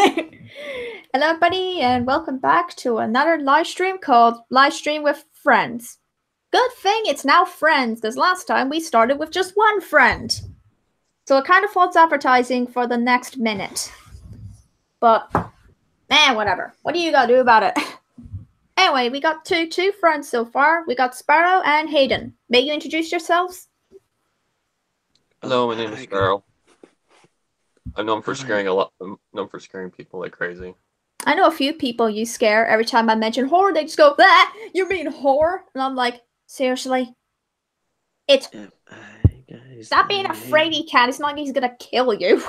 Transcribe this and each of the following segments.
Hello, everybody, and welcome back to another live stream called Livestream with Friends. Good thing it's now friends, because last time we started with just one friend. So it kind of false advertising for the next minute. But, man, whatever. What do you gotta do about it? Anyway, we got two friends so far. We got Sparrow and Hayden. May you introduce yourselves? Hello, my name is Sparrow. I'm known for scaring people like crazy. I know a few people you scare. Every time I mention horror, they just go, "Ah, you mean horror?" And I'm like, seriously? It's... Stop being a fraidy cat. It's not like he's gonna kill you.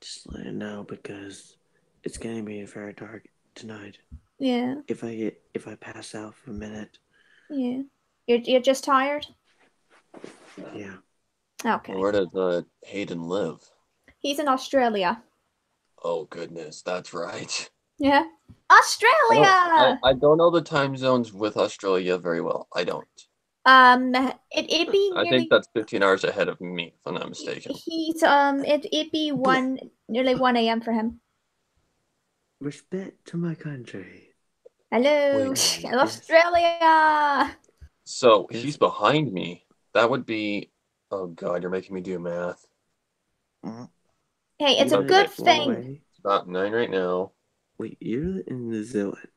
Just let it know because it's gonna be very dark tonight. Yeah. If I pass out for a minute. Yeah. You're just tired? Yeah. Okay. Where does Hayden live? He's in Australia. Oh goodness, that's right. Yeah. Australia! I don't know the time zones with Australia very well. I don't. It'd be I think that's 15 hours ahead of me, if I'm not mistaken. He's it'd be nearly 1 a.m. for him. Respect to my country. Hello, Wait, Australia. So he's behind me. That would be. Oh God, you're making me do math. Hey, it's a good thing. It's about 9 right now. Wait, you're in New Zealand.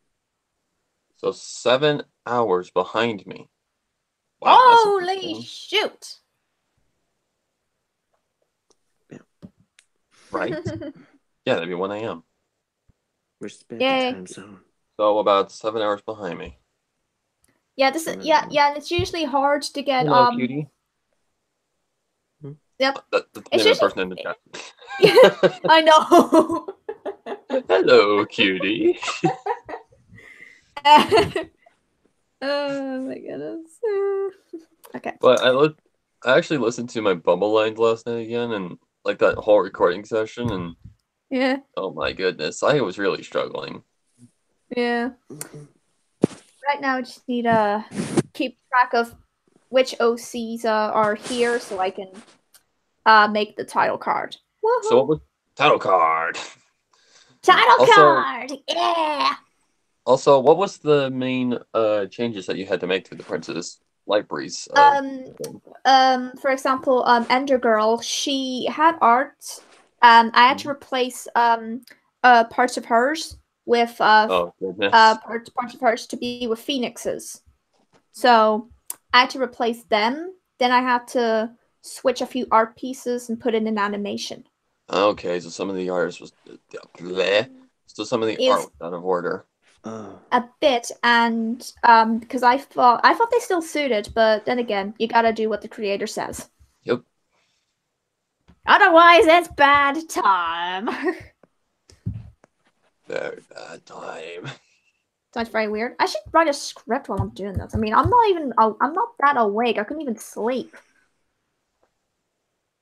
So 7 hours behind me. Wow, holy shoot! Yeah. Right? Yeah, that'd be 1 a.m. Respect the time zone. So about 7 hours behind me. Yeah, this is and it's usually hard to get Hello, cutie. Yep. That's the name of the person in the chat. I know. Hello, cutie. Oh my goodness. Okay. But I actually listened to my Bumble lines last night again, and like that whole recording session, and yeah. Oh my goodness, I was really struggling. Yeah. Right now, I just need to keep track of which OCs are here, so I can make the title card. Woohoo! So what was title card? Card! Yeah! Also, what was the main changes that you had to make to the Princess Libraries? For example, Ender Girl, she had art. I had to replace parts of hers with parts of hers to be with phoenixes. So I had to replace them. Then I had to switch a few art pieces and put in an animation. Okay, so some of the art was bleh. So some of the art was out of order. A bit, and because I thought they still suited, but then again, you gotta do what the creator says. Yep. Otherwise, it's bad time. Very bad time. Sounds very weird. I should write a script while I'm doing this. I mean, I'm not that awake. I couldn't even sleep.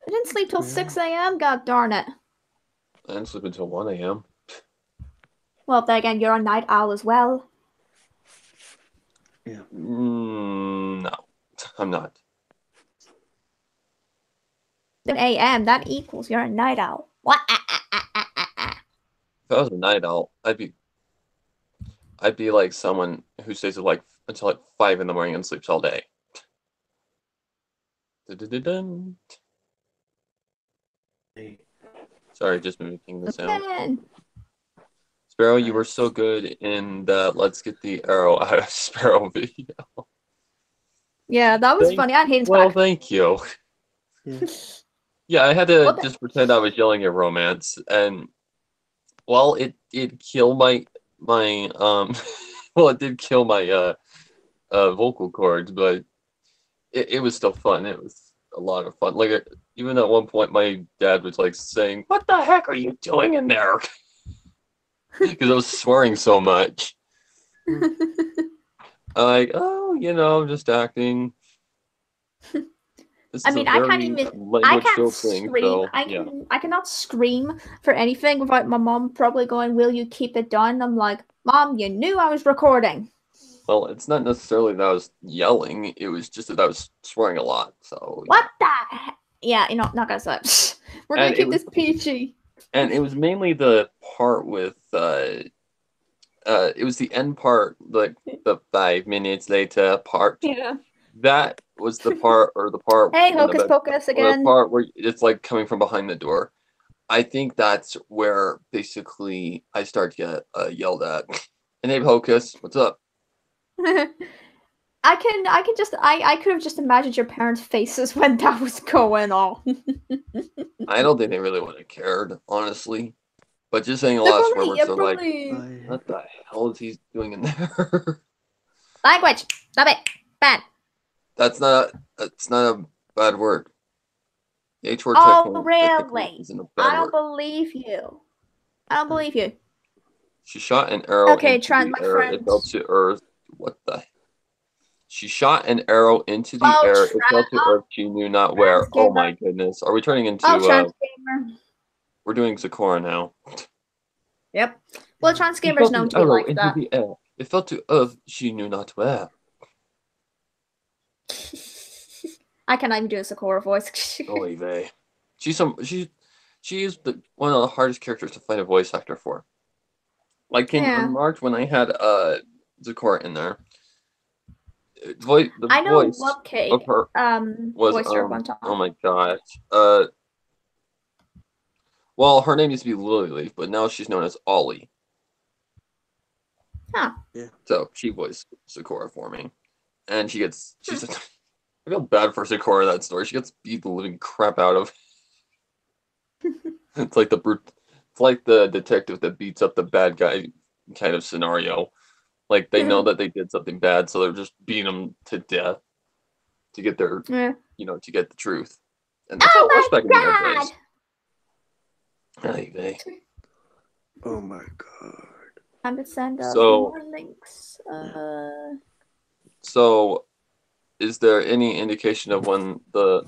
I didn't sleep till 6 a.m. God darn it. I didn't sleep until 1 a.m. Well, then again, you're a night owl as well. Yeah. No, I'm not. 1 a.m. That equals you're a night owl. What? If I was a night owl, I'd be like someone who stays up until 5 in the morning and sleeps all day. Dun-dun-dun-dun. Sorry, just making the sound. Sparrow, you were so good in that Let's Get the Arrow Out of Sparrow video. Yeah, that was funny. I hate Well, thank you. Yeah, I had to just pretend I was yelling at romance, and well, it killed my well, it did kill my vocal cords, but it was still fun. It was a lot of fun. Like even at one point, my dad was like saying, "What the heck are you doing in there?" Because I was swearing so much. I'm like, oh, I'm just acting. I mean, I can't scream. I cannot scream for anything without my mom probably going, "Will you keep it down?" I'm like, "Mom, you knew I was recording." Well, it's not necessarily that I was yelling. It was just that I was swearing a lot. So what the heck? Yeah, not gonna say. We're gonna keep this PG. And it was mainly the part with it was the end part, like the 5 minutes later part. Yeah. That was the part, or the part. Hey, Hocus Pocus again. The part where it's like coming from behind the door. I think that's where basically I start to get yelled at. And hey, Hocus, what's up? I could have just imagined your parents' faces when that was going on. I don't think they really would have cared, honestly. But just saying a lot of swear words, so like, what the hell is he doing in there? Language, stop it, bad. That's not a bad word. The H word. Oh, really? I don't believe you. I don't believe you. She shot an arrow into the air. It fell to earth. What the? She shot an arrow into the air. It fell to earth. She knew not where. Oh my goodness! Are we turning into? We're doing Sakura now. Yep. Well, trans gamers known to be like into that. The air. It fell to earth. She knew not where. I cannot even do a Sakura voice. Oy vey. She's one of the hardest characters to find a voice actor for. Like in March when I had Sakura in there. The I know voice Love of her was voiced her one time. Oh my gosh. Well, her name used to be Lily Leaf, but now she's known as Ollie. Huh. Yeah. So she voiced Sakura for me. And she's I feel bad for Sakura in that story. She gets beat the living crap out of. It's like the detective that beats up the bad guy kind of scenario. Like they know that they did something bad, so they're just beating them to death to get their, to get the truth. And that's how it was back in the days. Anyway. Oh my god. I'm gonna send us more links. So, is there any indication of when the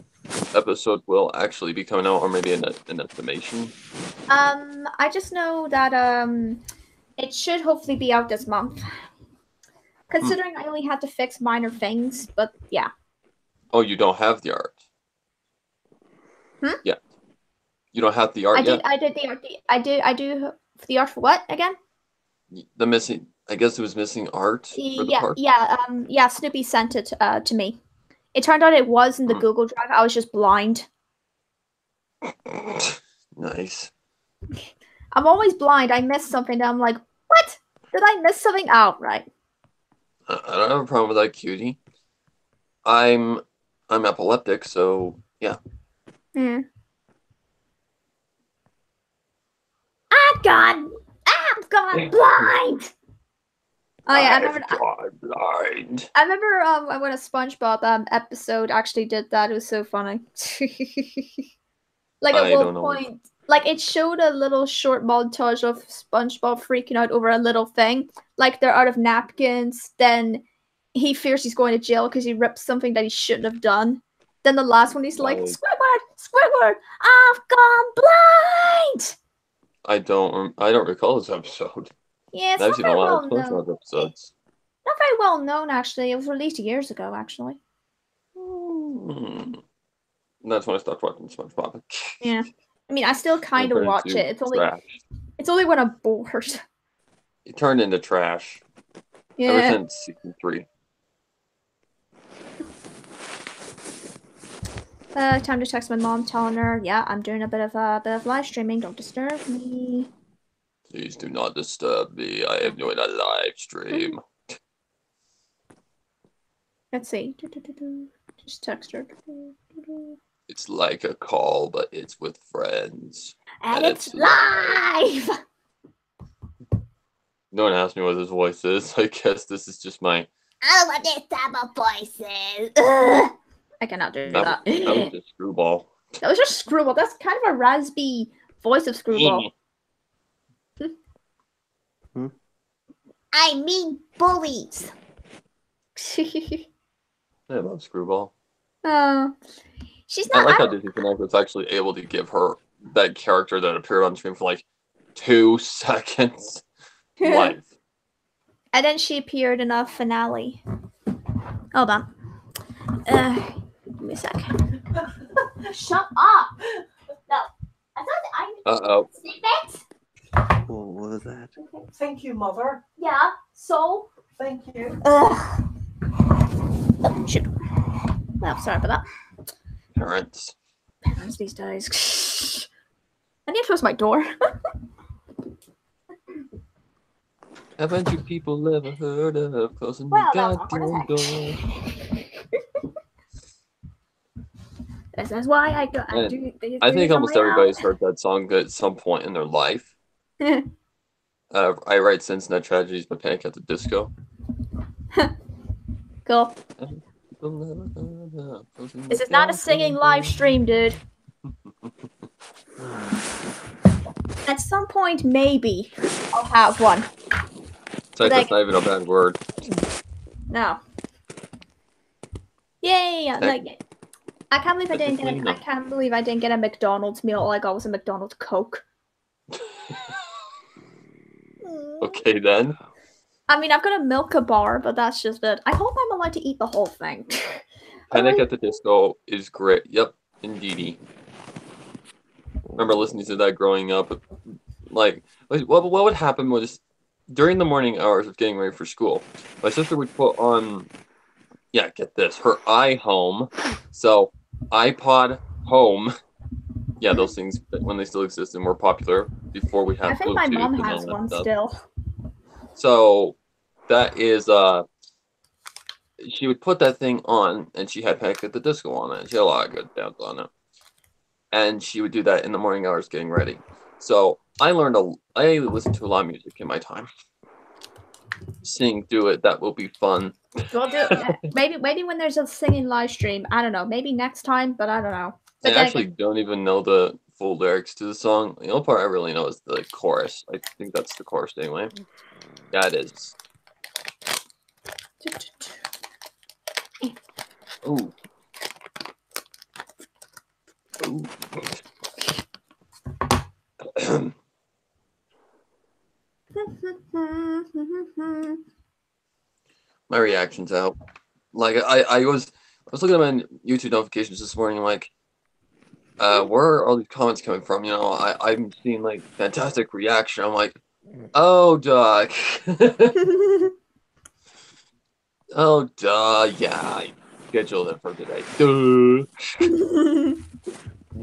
episode will actually be coming out, or maybe an estimation? I just know that it should hopefully be out this month. Considering I only had to fix minor things, but yeah. Oh, you don't have the art. Yeah. You don't have the art yet? I did the art. I do the art for what again? I guess it was missing art. For the part? Snoopy sent it to me. It turned out it was in the Google Drive. I was just blind. Nice. I'm always blind. I missed something. I'm like, what? Did I miss something? Oh, right. I don't have a problem with that, cutie. I'm epileptic, so yeah. I've gone blind. Oh yeah, I remember. Blind. I remember when a SpongeBob episode actually did that. It was so funny. Like at one point, like it showed a little short montage of SpongeBob freaking out over a little thing. Like they're out of napkins. Then he fears he's going to jail because he ripped something that he shouldn't have done. Then the last one, he's like, Squidward, I've gone blind. I don't recall this episode. Yeah, it's I've not seen very a lot well of known. SpongeBob episodes. Not very well known, actually. It was released years ago, actually. That's when I stopped watching SpongeBob. Yeah, I mean, I still kind of watch it. It's only when I'm bored. It turned into trash. Yeah. Ever since season 3. Time to text my mom, telling her, yeah, I'm doing a bit of live streaming. Don't disturb me. Please do not disturb me. I am doing a live stream. Let's see. Just text her. It's like a call, but it's with friends. And it's live! No one asked me what his voice is. I guess this is just my... I don't want this type of voices. Ugh. I cannot do that. That was just Screwball. That was just Screwball. That's kind of a raspy voice of Screwball. I mean bullies. I love Screwball. Oh, she's not. I like how Disney Connect was actually able to give her that character that appeared on screen for like 2 seconds. Life. And then she appeared in a finale. Hold on. Give me a sec. Shut up. No, I Uh-oh. What was that? Thank you, Mother. Yeah, so? Thank you. Oh, shit. Well, sorry about that. Parents. Parents these days. I need to close my door. Haven't you people ever heard of closing Well, the that's goddamn awkward as door? This is why I go. I think almost everybody's heard that song at some point in their life. I write Cincinnati Tragedies by Panic at the Disco. Cool. This is not a singing live stream, dude. At some point, maybe I'll have one. It's like, that's not even a bad word. No. Yay! Like, I can't believe I didn't get. I can't believe I didn't get a McDonald's meal. All I got was a McDonald's Coke. Okay then. I mean, I've got a Milka bar, but that's just it. I hope I'm allowed to eat the whole thing. Panic at the Disco is great. Yep, indeedy. Remember listening to that growing up. Like, what would happen was during the morning hours of getting ready for school, my sister would put on, yeah, get this, her iHome. So iPod Home. Yeah, those things when they still existed were popular before we had Bluetooth. I think my mom has one still. So that is she would put that thing on, and she had Panic at the Disco on it. She had a lot of good bands on it, and she would do that in the morning hours getting ready. So I listened to a lot of music in my time. Sing through it. That will be fun. We'll do it. Maybe when there's a singing live stream. I don't know. Maybe next time, but I don't know. I actually don't even know the full lyrics to the song. The only part I really know is the chorus. I think that's the chorus anyway. Yeah, it is. Ooh. Ooh. My reaction's out. Like I was looking at my YouTube notifications this morning, like, where are all these comments coming from? You know, I'm seeing like fantastic reaction. I'm like, oh duh. Oh duh, yeah, I scheduled it for today.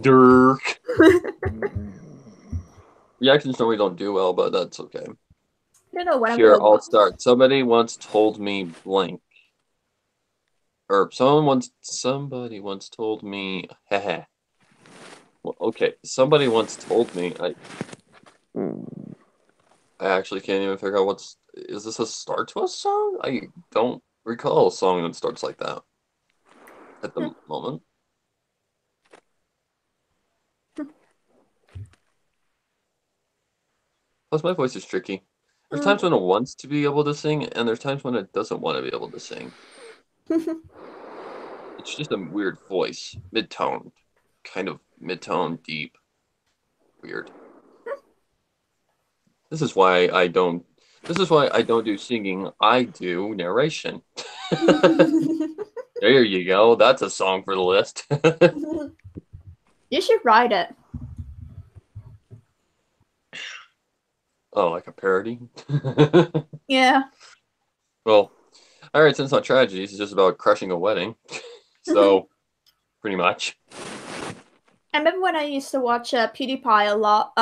Duh. Reactions normally don't do well, but that's okay. Here, I'll start. Somebody once told me blank. Or somebody once told me, haha. Well, okay, somebody once told me, I actually can't even figure out is this a start to a song? I don't recall a song that starts like that at the moment. Plus, my voice is tricky. There's times when it wants to be able to sing, and there's times when it doesn't want to be able to sing. It's just a weird voice. Mid-toned. Kind of mid-tone, deep. Weird. This is why I don't do singing. I do narration. There you go. That's a song for the list. You should write it. Oh, like a parody? Yeah. Well, alright, since not tragedies, it's just about crushing a wedding. So, pretty much. I remember when I used to watch PewDiePie a lot.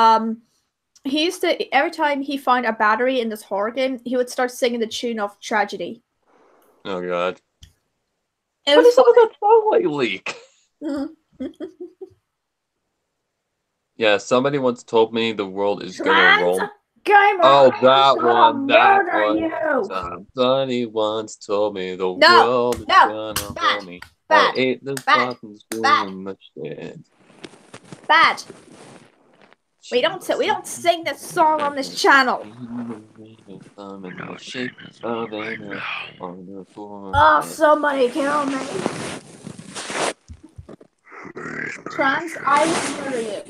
He used to, every time he found a battery in this horror game, he would start singing the tune of Tragedy. Oh god. What is up with that song lately? Yeah, somebody once told me the world is gonna roll. Oh, that one. Somebody once told me the world is gonna roll me. I ate the buttons doing much shit. Bad. We don't sing this song on this channel. Oh, somebody kill me. Trans, I will murder you.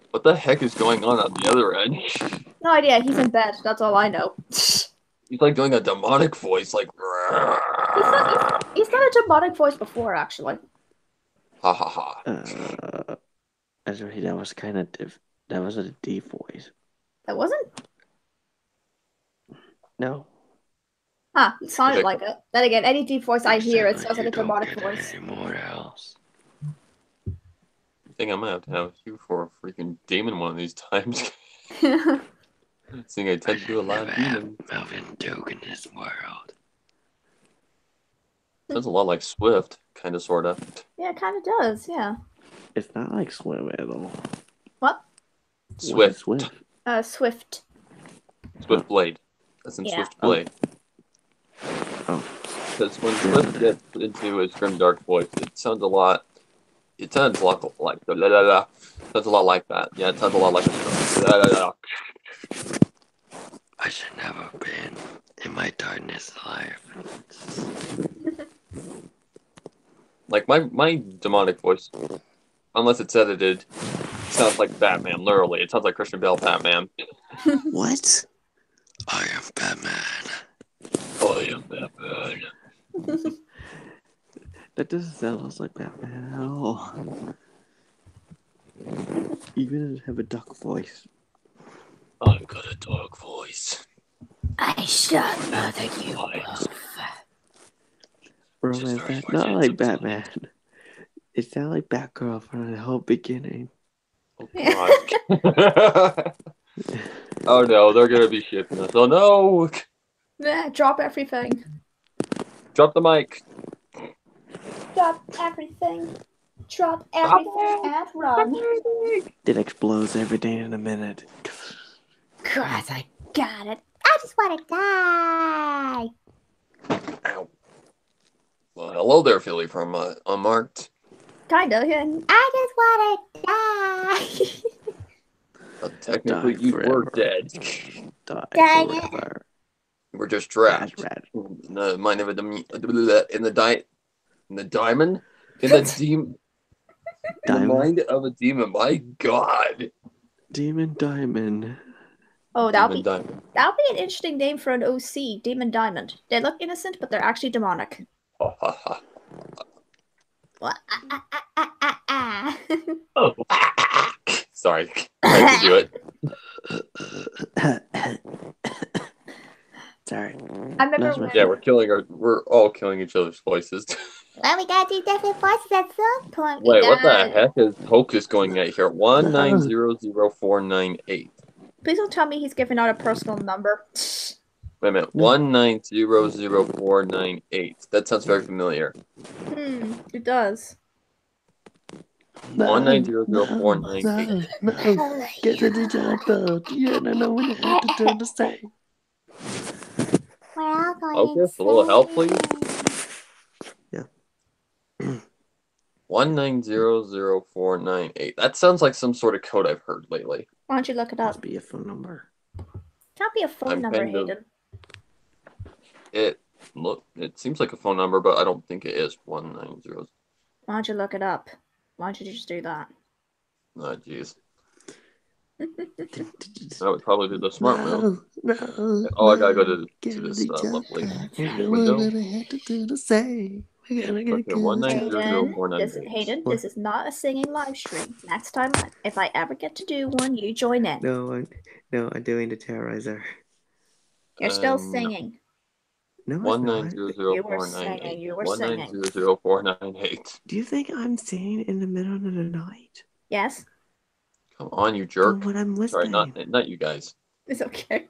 What the heck is going on the other end? No idea. He's in bed. That's all I know. He's like doing a demonic voice, like. He's done a demonic voice before, actually. Ha ha ha. Actually, that was kind of That was a deep voice. That wasn't? No. Huh, it sounded like it. Then again, any deep voice I hear, it sounds like a demonic voice. Anymore else. I think I might have you for a freaking demon one of these times. Seeing I tend to do a lot of demons. Melvin Duke in this world. Sounds a lot like Swift, kind of, sort of. Yeah, it kind of does, yeah. It's not like swim at all. What? Swift. Swift. Swift. Swift Blade. That's in Yeah. Swift Blade. Oh. Because when Swift gets into his grim dark voice, it sounds a lot. It sounds a lot like sounds a lot like that. Yeah, it sounds a lot like a I should never been in my darkness life. Like my demonic voice, unless it's edited, sounds like Batman. Literally, it sounds like Christian Bale Batman. What? I am Batman. I am Batman. That doesn't sound like Batman at all. Even if I have a duck voice. I've got a dog voice. I shall murder you both. Bro, man, that's not like Batman. It sounded like Batgirl from the whole beginning. Oh god. Oh no, they're gonna be shipping us. Oh no! Nah, drop everything. Drop the mic. Drop everything. Drop everything and run. It explodes every day in a minute. God, I got it. I just want to die. Ow. Well, hello there, Philly from Unmarked. Kinda, yeah. I just want to die. Technically, Die you forever. were dead. Die Dang it. forever. You were just trapped. Rat. In the mind of a in the diamond, in the mind of a demon. My God. Demon Diamond. Oh, Demon diamond. that'll be an interesting name for an OC, Demon Diamond. They look innocent, but they're actually demonic. Ha ha ha. What? Oh. Sorry, I had to do it. Sorry. I remember when... Yeah, we're all killing each other's voices. Well, we gotta do different voices at some point. Wait, what the heck is Hocus going at here? 1900498. Please don't tell me he's giving out a personal number. Wait a minute. 1900498. That sounds very familiar. It does. 1900498. No. Get to the jungle. You don't know when you have to turn to say. We're all going Hocus, a little help, please. Yeah. 1900498. That sounds like some sort of code I've heard lately. Why don't you look it up? Must be a phone number. Can't be a phone number, kind of- Hayden. It seems like a phone number, but I don't think it is 190. Why don't you look it up? Why don't you just do that? Oh, jeez. That would probably be the smart move. No. Oh, I gotta go to this lovely window. Okay, 1900498. Hayden, this is not a singing live stream. Next time, if I ever get to do one, you join in. No, I'm doing the terrorizer. You're still singing. No, it's not. 1900498. You were singing. 1900498. Do you think I'm singing in the middle of the night? Yes, Come on, you jerk. When I'm Sorry, listening. not you guys. it's okay.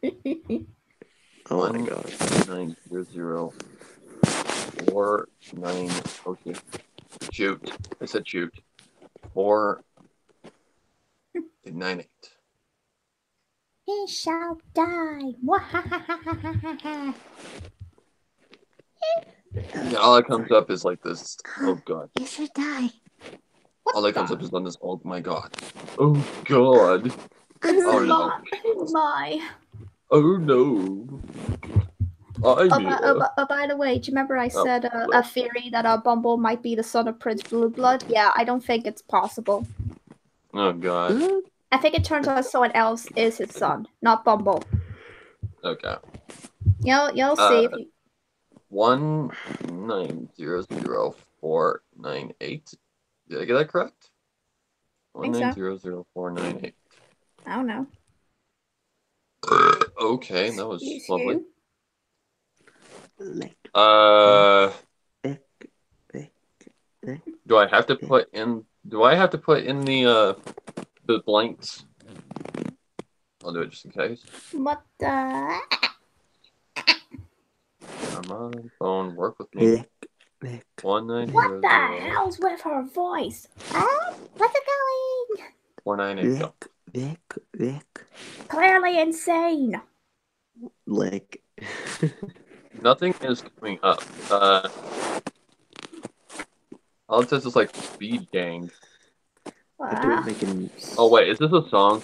Oh my god. 19049. Okay. Shoot. I said shoot. 498. He shall die. Yeah, all that comes up is like this. Oh god. He should die. All that comes up is on this. Oh my god. Oh god. Oh no. My. Oh no. By the way, do you remember I said a theory that Bumble might be the son of Prince Blue Blood? Yeah, I don't think it's possible. Oh god. I think it turns out someone else is his son, not Bumble. Okay. You'll see. 1900498. Did I get that correct? Think so. 1900498. I don't know. Okay, that was Excuse lovely. you. Lick, lick, lick, lick. Do I have to put in? Do I have to put in the blanks? I'll do it just in case. What the? Come on, phone, work with me. Lick, lick. 1900 What the hell's with her voice? What's it going? 498. Go. Lick, lick, Clearly insane. lick. Nothing is coming up. All it says is like speed gang. I'm doing making. Oh wait, is this a song?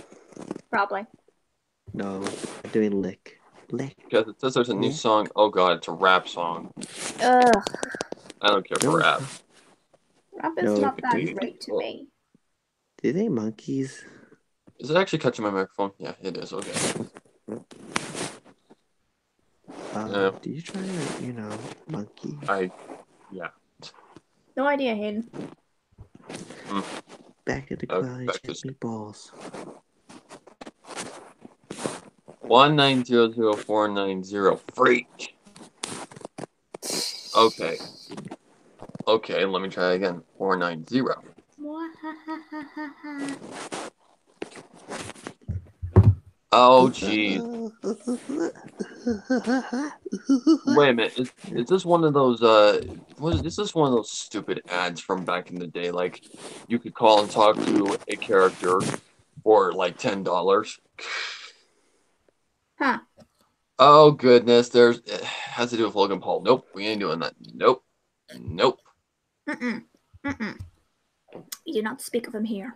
Probably. No, I'm doing lick, lick. Because it says there's a new song. Oh god, it's a rap song. Ugh. I don't care for rap. Rap is No, not that dude. great to me. Do they monkeys? Is it actually catching my microphone? Yeah, it is. Okay. Do you try to, monkey? Yeah. No idea, Hayden. Back at the college, hit me balls. 1900490 freak. Okay. Okay, let me try again. 490. Oh jeez. Wait a minute. Is this one of those is this one of those stupid ads from back in the day? Like you could call and talk to a character for like $10. Huh. Oh goodness, it has to do with Logan Paul. Nope, we ain't doing that. Nope. Nope. Mm-mm. Mm-mm. You do not speak of him here.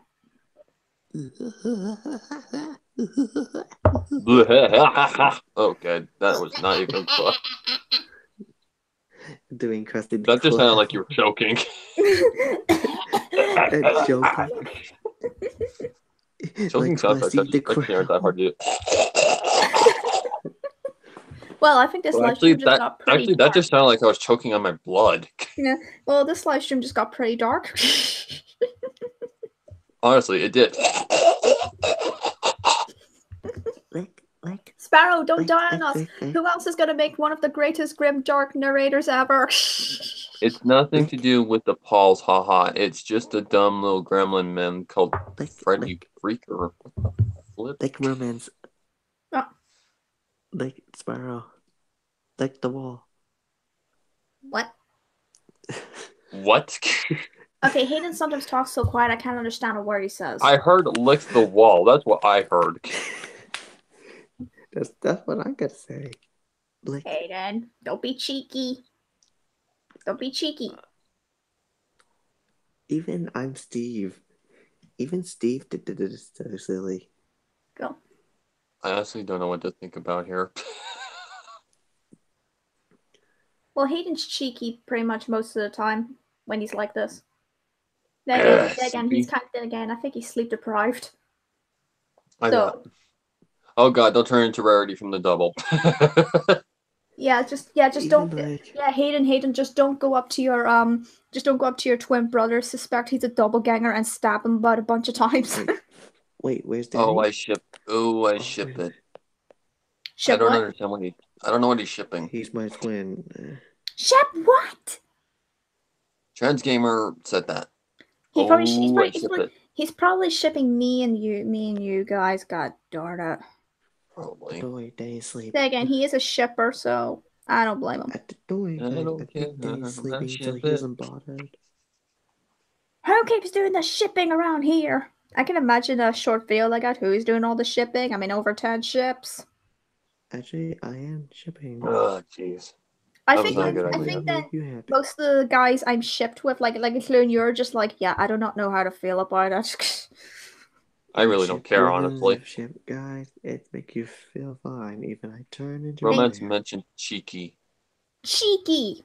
Okay, that was not even close. Doing crusted. That just sounded like you were choking. Joking. Choking sounds like actually aren't that hard to do. Well, I think this live stream just got pretty dark. That just sounded like I was choking on my blood. Yeah. Well, this live stream just got pretty dark. Honestly, it did. Lick. Sparrow, don't die on us. Who else is gonna make one of the greatest grim dark narrators ever? It's nothing to do with the Pauls, haha. It's just a dumb little gremlin man called Freddy Freaker. Like romance. Oh. Like Sparrow. Like the wall. What? What? Okay, Hayden sometimes talks so quiet I can't understand a word he says. I heard lick the wall. That's what I heard. That's what I gotta say. Lick. Hayden, don't be cheeky. Don't be cheeky. Even I'm Steve. Even Steve did this so silly. Go. I honestly don't know what to think about here. Well, Hayden's cheeky pretty much most of the time when he's like this. Then again, he's kind of again. I think he's sleep deprived. Oh god, they'll turn into Rarity from the double. just don't. Yeah, Hayden, just don't go up to your twin brother. Suspect he's a doppelganger and stab him about a bunch of times. Wait, where's Daddy? I ship it. I don't understand what I don't know what he's shipping. He's my twin. Ship what? Transgamer said that. He's probably shipping me and you guys. God darn it. Probably. Boy, day sleep. Then again, he is a shipper, so I don't blame him. At the door, sleeping until he isn't bothered. Who keeps doing the shipping around here? I can imagine a short video like that. Who's doing all the shipping? I mean, over 10 ships. Actually, I am shipping. Oh, jeez. I think that most of the guys I'm shipped with, like including you're just like, yeah, I do not know how to feel about it. I really don't care, honestly. Ship guys, it make you feel fine. Even I turn into romance mentioned cheeky. Cheeky.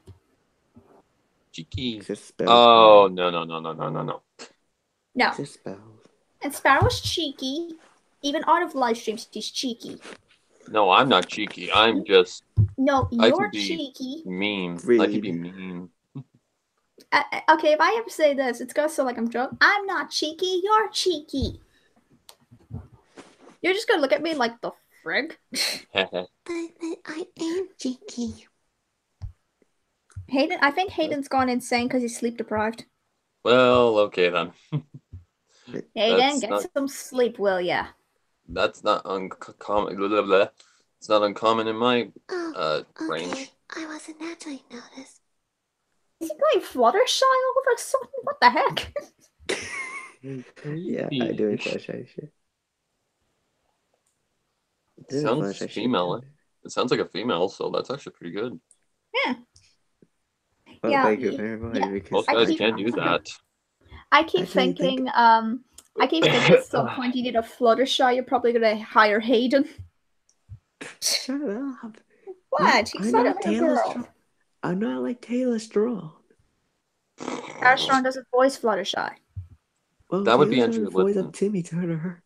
Oh no. No. Just spells. And Sparrow's cheeky. Even out of live streams, he's cheeky. No, I'm not cheeky. I'm just. No, you're cheeky. Mean. Really? I can be mean. Okay, if I ever say this, it's gonna sound like I'm drunk. I'm not cheeky. You're cheeky. You're just gonna look at me like the frig. But I am cheeky. Hayden, I think Hayden's gone insane because he's sleep deprived. Well, okay then. Hayden, get some sleep, will ya? That's not uncommon. Blah, blah, blah. It's not uncommon in my range. I wasn't naturally noticed. Is he going Fluttershy all of a sudden? What the heck? Yeah, I do Fluttershy shit. It sounds female. It sounds like a female, so that's actually pretty good. Yeah. Well, yeah, thank you very much. yeah. Most guys can't do that. I keep thinking, at some point you need a Fluttershy, you're probably gonna hire Hayden. Shut up. What? He's not like a girl. I'm not like Taylor Strong. Taylor Strong doesn't voice Fluttershy. Well, that would be Andrew. Voice of Timmy Turner.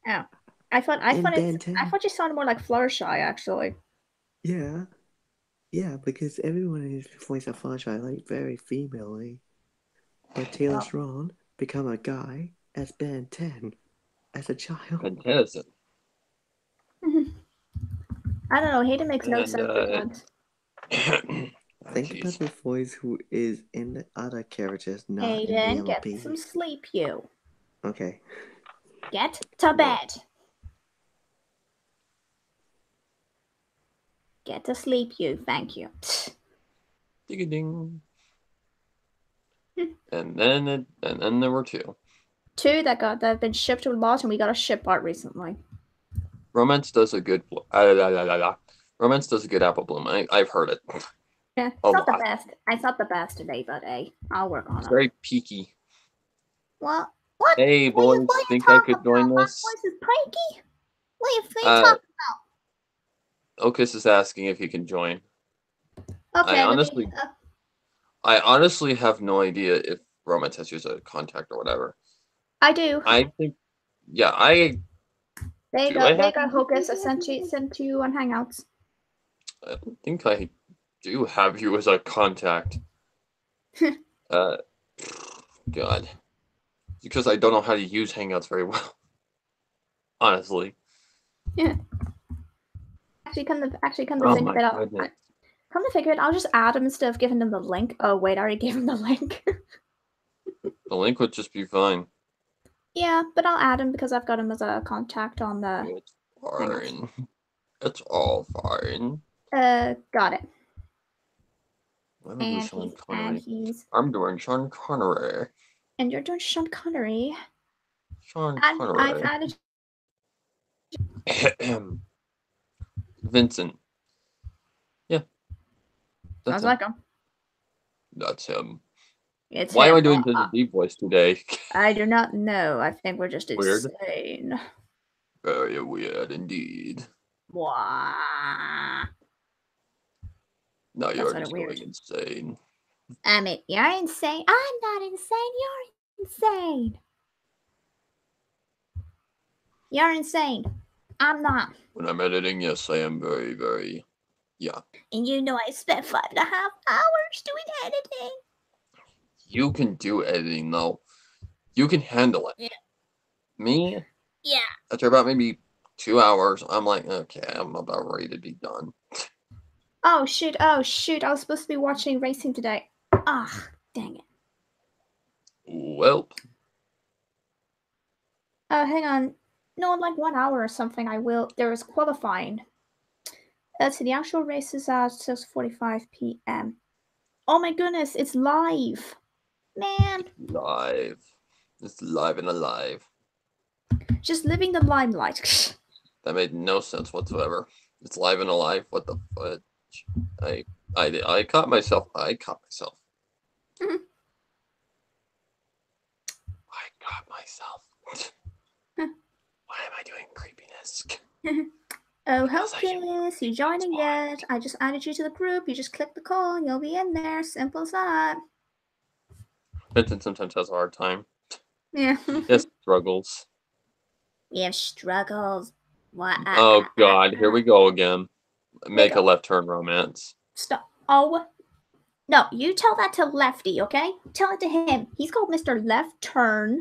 Oh, I thought you sounded more like Fluttershy actually. Yeah, yeah, because everyone is voice of Fluttershy like very female-y. But Taylor Strong become a guy as Ben 10 as a child. Ben 10 is it? I don't know. Hayden makes no sense for that. Think about the voice who is in the other characters, not Hayden, in the LP. get some sleep, you. Okay. Get to bed. Get to sleep, you. Thank you. Ding-a-ding. and then there were two. Two that have been shipped to a lot, and we got a ship art recently. Romance does a good Romance does a good apple bloom. I've heard it. Yeah, it's not the best. It's not the best today, but hey, I'll work on it. Very peaky. What? Hey boys, think I could join this? My voice is peaky? What are you talking about? Okus is asking if he can join. Okay. I honestly have no idea if Romance has used a contact or whatever. I do. I think, yeah, They got Hocus. I sent you on Hangouts. I don't think I do have you as a contact. God. Because I don't know how to use Hangouts very well. Honestly. Yeah. Actually, come to think of it, come to figure it, I'll just add him instead of giving them the link. Oh wait, I already gave him the link. The link would just be fine. Yeah, but I'll add him because I've got him as a contact on the. It's fine. It's all fine. Got it. I'm doing Sean Connery. And you're doing Sean Connery. Sean Connery. I've added. Vincent. Yeah. Sounds like him. That's him. It's Why him. am I doing the deep voice today? I do not know. I think we're just weird. Insane. Very weird indeed. Wow. No, you're just going insane. You're insane. I'm not insane. You're insane. You're insane. I'm not. When I'm editing, yes, I am very, very, yeah. And you know I spent 5.5 hours doing editing. You can do editing, though. You can handle it. Yeah. Me? Yeah. After about maybe 2 hours, I'm like, okay, I'm about ready to be done. Oh, shoot. I was supposed to be watching racing today. Ah, dang it. Well. Hang on. No, in like 1 hour or something, I will. There is qualifying. So the actual race is at 6:45 p.m. Oh my goodness, it's live. Man. Live. It's live and alive. Just living the limelight. That made no sense whatsoever. It's live and alive. What the fudge? I caught myself. Mm-hmm. I caught myself. Why am I doing creepiness? Oh, Hocus, you joining yet? I just added you to the group. You just click the call and you'll be in there. Simple as that. Vincent sometimes has a hard time. Yeah. Yes, struggles. We have struggles. What? Oh, God. Here we go again. Make a left turn, Romance. Stop. Oh. No, you tell that to Lefty, okay? Tell it to him. He's called Mr. Left Turn.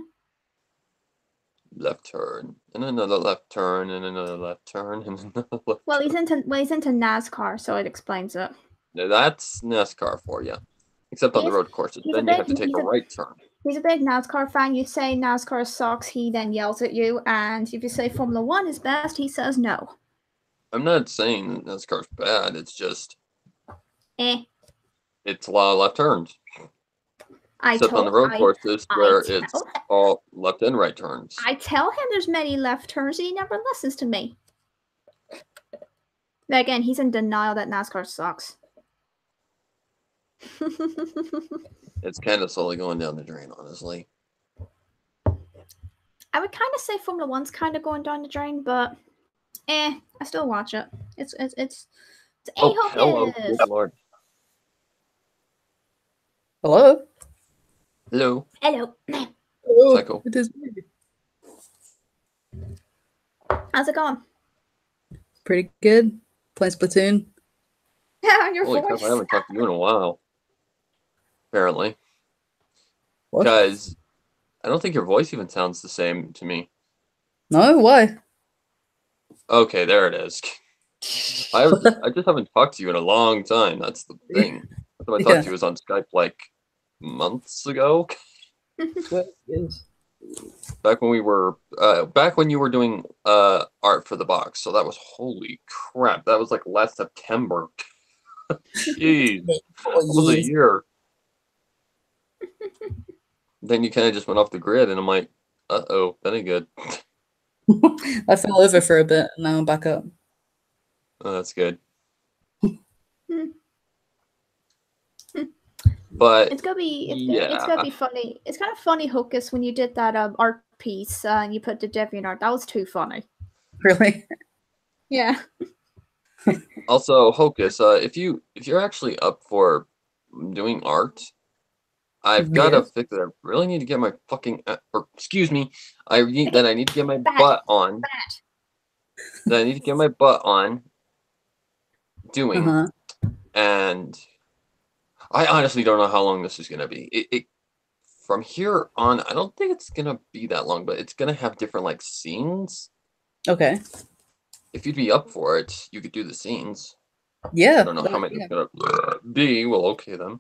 left turn, and another left turn, and another left turn, and another left Well, turn. he's into NASCAR, so it explains it. That's NASCAR for you. Except on the road courses, then you have to take a right turn. He's a big NASCAR fan. You say NASCAR sucks, he then yells at you. And if you say Formula 1 is best, he says no. I'm not saying NASCAR's bad. It's just... It's a lot of left turns. Except on the road courses where it's all left and right turns. I tell him there's many left turns and he never listens to me. But again, he's in denial that NASCAR sucks. It's kind of slowly going down the drain, honestly. I would kind of say Formula 1's kind of going down the drain, but I still watch it. It's hello, good lord. Hello. Hello. Hello. Hello. Psycho. It is me. How's it going? Pretty good. Playing Splatoon. Your Holy voice. crap, I haven't talked to you in a while. Apparently. What? Guys, I don't think your voice even sounds the same to me. No, why? Okay, there it is. I just haven't talked to you in a long time. That's the thing. I thought I talked to you was on Skype like months ago. Yes. Back when we were back when you were doing art for the box. So that was, holy crap, that was like last September. Jeez. Almost a year. Then you kind of just went off the grid and I'm like, uh-oh, that ain't good. I fell over for a bit and now I'm back up. Oh, that's good. But it's gonna be funny. It's kind of funny, Hocus, when you did that art piece and you put the DeviantArt. That was too funny. Really? Yeah. Also, Hocus, if you're actually up for doing art, I've got to fix it. I really need to get my fucking or excuse me, I need to get my butt on. That I need to get my butt on doing, and I honestly don't know how long this is gonna be. It from here on, I don't think it's gonna be that long, but it's gonna have different like scenes. Okay. If you'd be up for it, you could do the scenes. Yeah. I don't know how many it's gonna be. Well, okay then.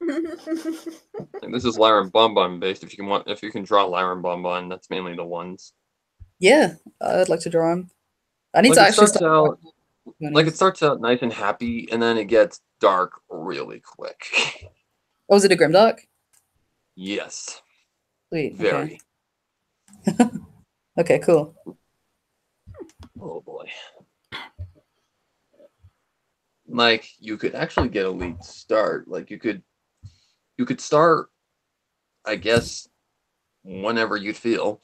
And this is Lyran Bonbon based. If you can draw Lyran Bonbon, that's mainly the ones. Yeah, I'd like to draw them. I need to actually start. It starts out nice and happy, and then it gets dark really quick. Oh, is it a Grimdark? Yes. Sweet. Very. Okay. Okay, cool. Oh boy. Like, you could actually get a lead start. Like, you could start, I guess, whenever you feel.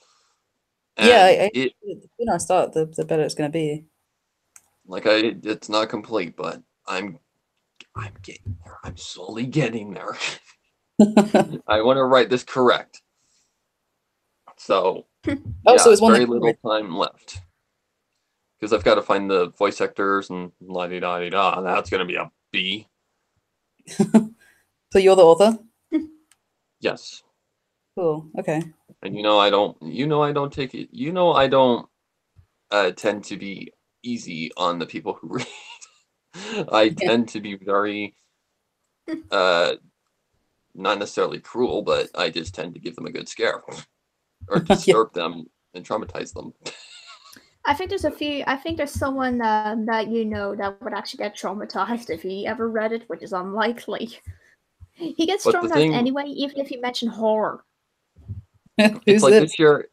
And yeah, the sooner I start, the better it's going to be. Like, it's not complete, but I'm getting there. I'm slowly getting there. I want to write this correct. So, so it's very little time left. Because I've got to find the voice actors and la-di-da-di-da. That's going to be a B. So you're the author? Yes. Cool. Okay. And I don't take it. I don't tend to be easy on the people who read. I tend to be very not necessarily cruel, but I just tend to give them a good scare or disturb them and traumatize them. I think there's someone that that would actually get traumatized if he ever read it, which is unlikely. He gets traumatized anyway, even if you mention horror. It's like this year.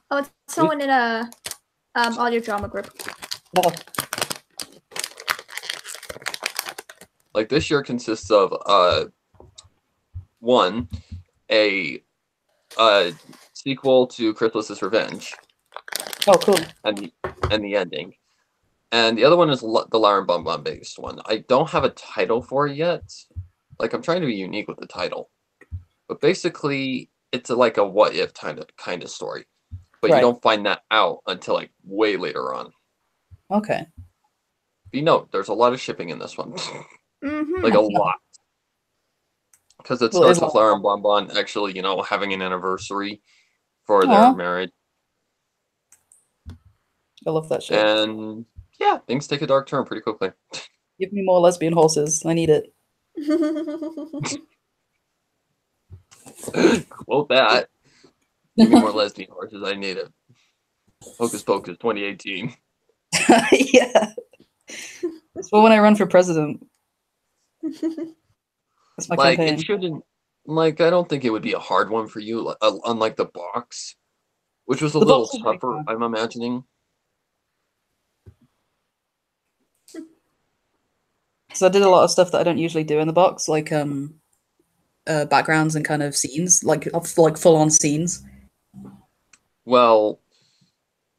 Oh, it's someone in a audio drama group. Oh. Like this year consists of one, a sequel to Chrysalis' Revenge. Oh, cool. And the ending. And the other one is the Lyran Bonbon based one. I don't have a title for it yet. Like, I'm trying to be unique with the title. But basically, it's like a what if kind of story. But you don't find that out until like way later on. Okay. But there's a lot of shipping in this one. Like a lot. Because it starts with Lyran Bonbon actually, having an anniversary for their marriage. I love that shit. And yeah, things take a dark turn pretty quickly. Give me more lesbian horses. I need it. Quote that. Give me more lesbian horses. I need it. Hocus Pocus 2018. Yeah. That's for when I run for president. That's my Like, campaign. it shouldn't. Like, I don't think it would be a hard one for you, unlike the box, which was a The little box is pretty tougher, fun. I'm imagining. So I did a lot of stuff that I don't usually do in the box, like backgrounds and kind of scenes, like full on scenes. Well,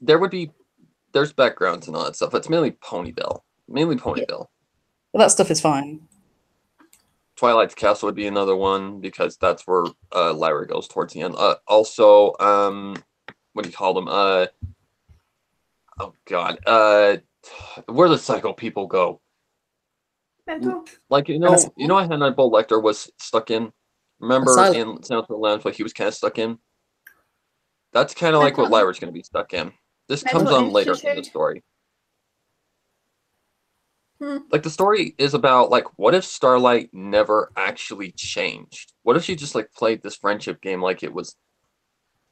there's backgrounds and all that stuff. It's mainly Ponyville. Mainly Ponyville. But that stuff is fine. Twilight's Castle would be another one because that's where Lyra goes towards the end. Also, what do you call them? Oh god, where the Psycho people go? Like how Hannibal Lecter was stuck in. Remember Asylum. in Sounds of the Lambs, what he was kind of stuck in. That's kind of like what Lyra's going to be stuck in. This comes on later in the story. Like, the story is about, like, what if Starlight never actually changed? What if she just, like, played this friendship game like it was,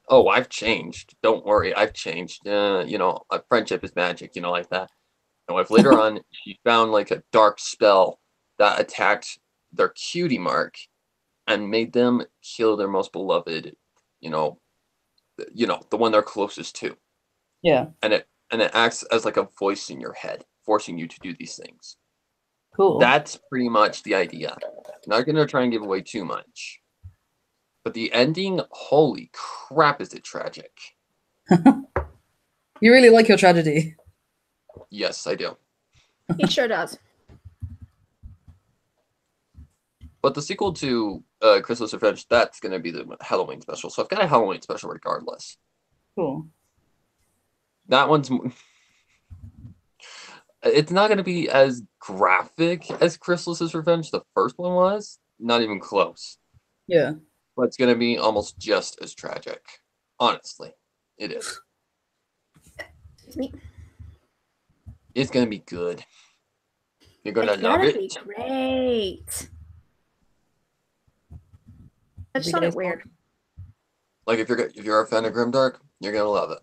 oh, I've changed. Don't worry, I've changed. Friendship is magic, like that. And if later on she found, like, a dark spell that attacked their cutie mark and made them kill their most beloved, the one they're closest to. Yeah. And it acts as, like, a voice in your head, forcing you to do these things. Cool. That's pretty much the idea. Not going to try and give away too much. But the ending, holy crap, is it tragic. You really like your tragedy. Yes, I do. He sure does. But the sequel to Christmas Revenge, that's going to be the Halloween special. So I've got a Halloween special regardless. Cool. That one's... It's not going to be as graphic as Christmas Revenge, the first one was. Not even close. Yeah. But it's going to be almost just as tragic. Honestly, it is. It's going to be good. You're going to love it. It's going to be great. That just sounded weird. Like, if you're a fan of Grimdark, you're going to love it.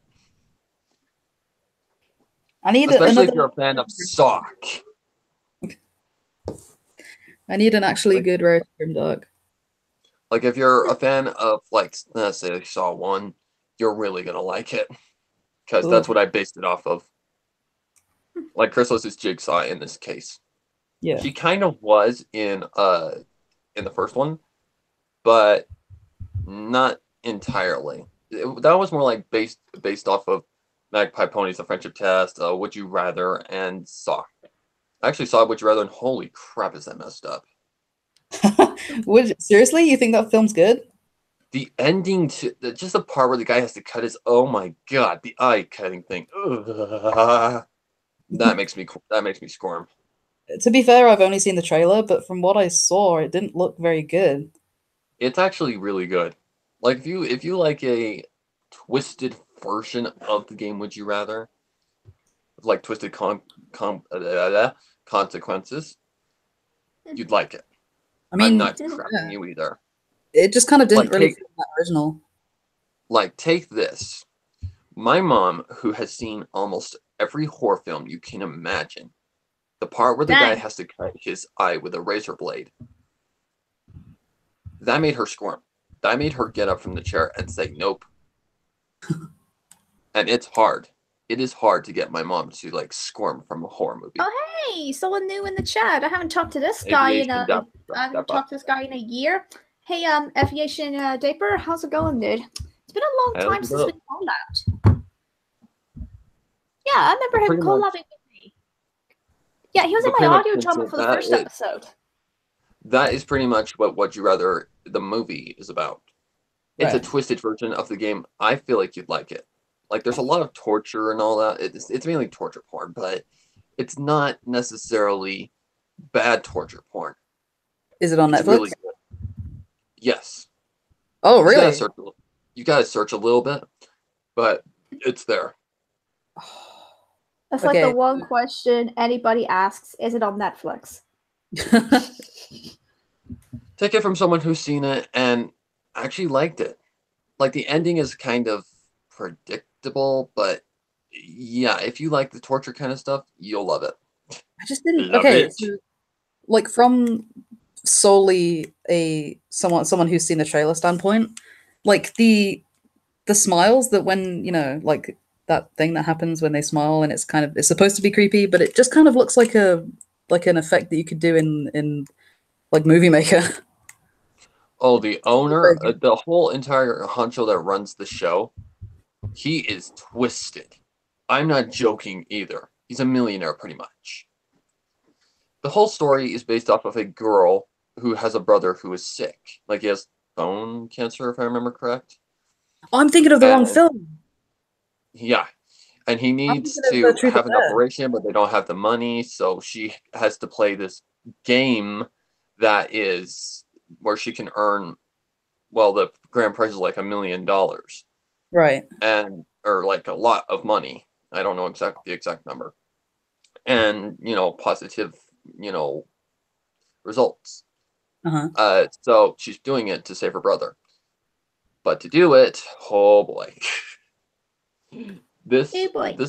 Especially if you're a fan of Sock. I need an actually good rare Grimdark. Like, if you're a fan of, like, let's say Saw 1, you're really gonna like it. Because that's what I based it off of. Like, Chrysalis is Jigsaw in this case. Yeah. She kind of was in the first one, but not entirely. That was more like based off of Magpie Ponies, The Friendship Test, Would You Rather, and Saw. I actually saw Would You Rather, and holy crap, is that messed up. Seriously? You think that film's good? The ending to just the part where the guy has to cut his, oh my god, the eye cutting thing. Ugh. That makes me squirm. To be fair, I've only seen the trailer, but from what I saw, it didn't look very good. It's actually really good. Like, if you like a twisted version of the game Would You Rather, like twisted consequences, you'd like it. I mean, I'm not crapping you either. It just kind of didn't really feel that original. Like, take this. My mom, who has seen almost every horror film you can imagine, the part where the guy has to cut his eye with a razor blade, that made her squirm. That made her get up from the chair and say, nope. And it's hard. It is hard to get my mom to, like, squirm from a horror movie. Oh, hey, someone new in the chat. I haven't talked to this guy in a year. Hey, Aviation Daper, how's it going, dude? It's been a long time since we collabed. Yeah, I remember him collabing with me. Yeah, he was in my audio drama for the first episode. That is pretty much what Would You Rather, the movie, is about. It's a twisted version of the game. I feel like you'd like it. Like, there's a lot of torture and all that. It's mainly torture porn, but it's not necessarily bad torture porn. Is it on Netflix? Really good. Yes. Oh, really? You gotta search a little bit, but it's there. That's like the one question anybody asks. Is it on Netflix? Take it from someone who's seen it and actually liked it. Like, the ending is kind of predictable, but yeah, if you like the torture kind of stuff, you'll love it. I just didn't. Love Okay, it. so, like from solely someone who's seen the trailer standpoint, like the smiles that when like that thing that happens when they smile and it's supposed to be creepy, but it just kind of looks like an effect that you could do in like Movie Maker. Oh, the owner, the whole entire honcho that runs the show, he is twisted. I'm not joking either. He's a millionaire pretty much. The whole story is based off of a girl who has a brother who is sick. Like, he has bone cancer, if I remember correct. Oh, I'm thinking of the wrong film. Yeah. And he needs to have an operation, but they don't have the money, so she has to play this game that is where she can earn, well, the grand prize is like $1 million. Right. Or like a lot of money. I don't know the exact number. And, positive, results. So she's doing it to save her brother. But to do it, oh boy. This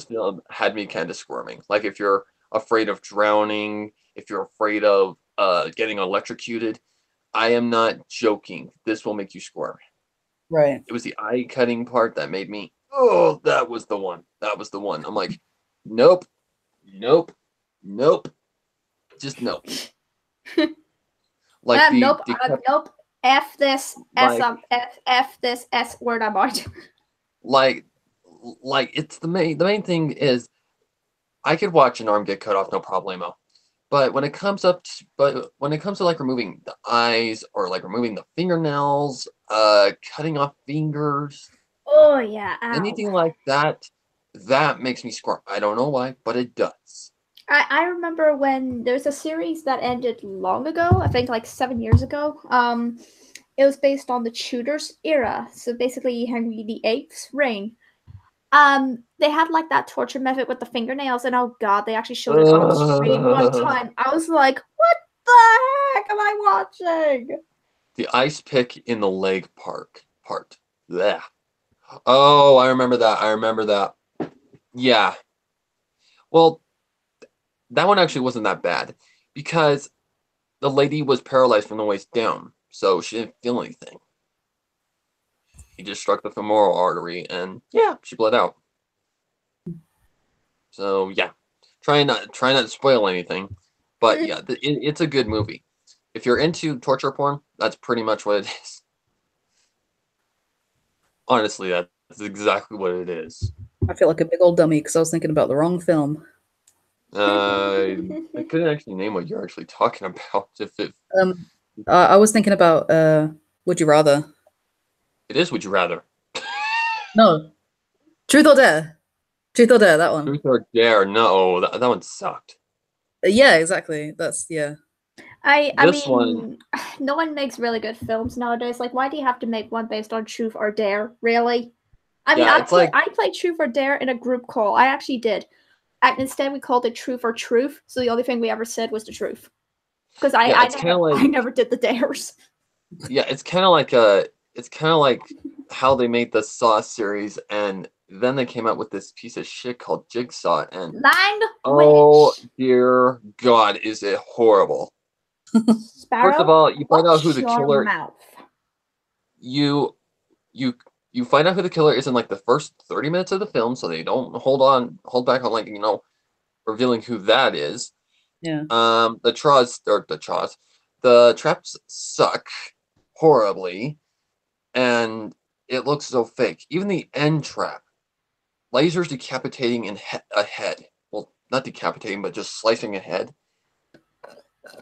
film had me kind of squirming. Like, if you're afraid of drowning, if you're afraid of getting electrocuted, I am not joking. This will make you squirm. Right. It was the eye-cutting part that made me, oh, that was the one. That was the one. I'm like, nope, nope, nope, just nope. Like nope. F this F this S word I'm on. Like it's the main thing is, I could watch an arm get cut off, no problemo. But when it comes to like removing the eyes or like removing the fingernails, cutting off fingers, oh yeah, anything like that makes me squirm. I don't know why, but it does. I remember when there's a series that ended long ago, I think like 7 years ago. It was based on the Tudors era, so basically Henry VIII's reign. They had like that torture method with the fingernails, and oh god, they actually showed it on screen one time. I was like, what the heck am I watching? The ice pick in the leg part. Yeah. Oh, I remember that. Yeah. Well, that one actually wasn't that bad because the lady was paralyzed from the waist down, so she didn't feel anything. He just struck the femoral artery, and yeah, she bled out. So yeah, try not to spoil anything, but yeah, it's a good movie. If you're into torture porn, that's pretty much what it is. Honestly, that's exactly what it is. I feel like a big old dummy because I was thinking about the wrong film. I couldn't actually name what you're actually talking about. I was thinking about Would You Rather. It is Would You Rather. No. Truth or Dare. Truth or Dare, that one. Truth or Dare. No, that one sucked. Yeah, exactly. That's, yeah. I mean, no one makes really good films nowadays. Like, why do you have to make one based on Truth or Dare? Really? I mean, I played Truth or Dare in a group call. I actually did. And instead, we called it Truth or Truth. So the only thing we ever said was the truth. Because I never did the dares. Yeah, it's kind of like how they made the Saw series, and then they came out with this piece of shit called Jigsaw, and oh dear God, is it horrible! Sparrow, first of all, you find out who the killer. You find out who the killer is in like the first 30 minutes of the film, so they don't hold back on like revealing who that is. Yeah. The traps suck horribly, and it looks so fake. Even the end trap, lasers decapitating a head. Well, not decapitating, but just slicing a head.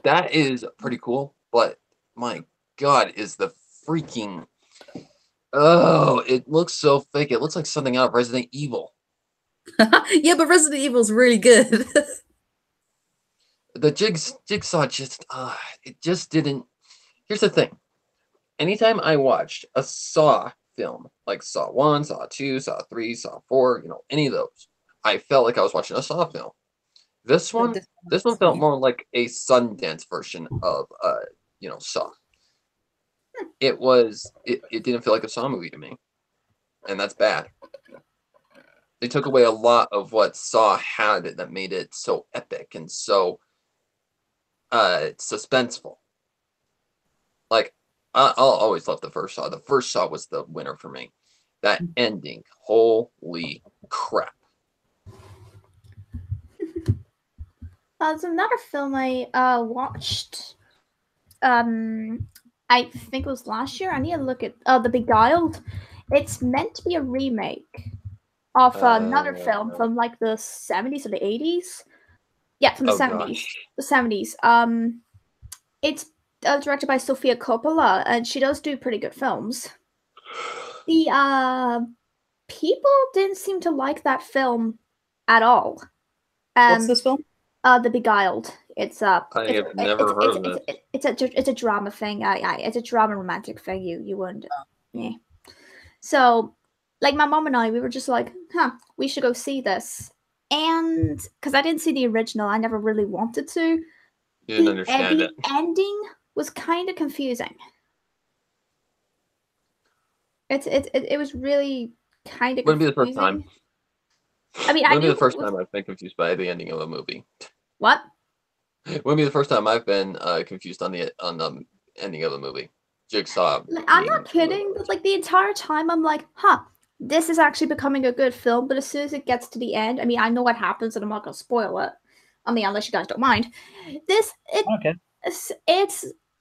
That is pretty cool, but my God, is the freaking... Oh, it looks so fake. It looks like something out of Resident Evil. Yeah, but Resident Evil's really good. The Jigsaw it just didn't... Here's the thing. Anytime I watched a Saw film, like Saw 1, Saw 2, Saw 3, Saw 4, any of those, I felt like I was watching a Saw film. This one felt more like a Sundance version of Saw. It didn't feel like a Saw movie to me, and that's bad. They took away a lot of what Saw had that made it so epic and so suspenseful. Like, I'll always love the first Saw. The first Saw was the winner for me. That ending, holy crap. There's another film I watched. I think it was last year. I need to look at The Beguiled. It's meant to be a remake of another film from like the 70s or the 80s. Yeah, from the 70s. Gosh. The 70s. It's directed by Sofia Coppola, and she does do pretty good films. The people didn't seem to like that film at all. What's this film? The Beguiled. It's I have never heard of it. It's a drama thing. It's a drama romantic thing. You wouldn't. Yeah. So, like my mom and I, we were just like, we should go see this. And because I didn't see the original, I never really wanted to. You didn't understand it. The ending was kind of confusing. It was really kind of confusing. Wouldn't be the first time. I mean, wouldn't be the first time I've been confused by the ending of a movie. What? It wouldn't be the first time I've been confused on the ending of a movie. Jigsaw. I'm not kidding, but like the entire time I'm like, this is actually becoming a good film. But as soon as it gets to the end, I mean, I know what happens, and I'm not gonna spoil it. I mean, unless you guys don't mind. Okay.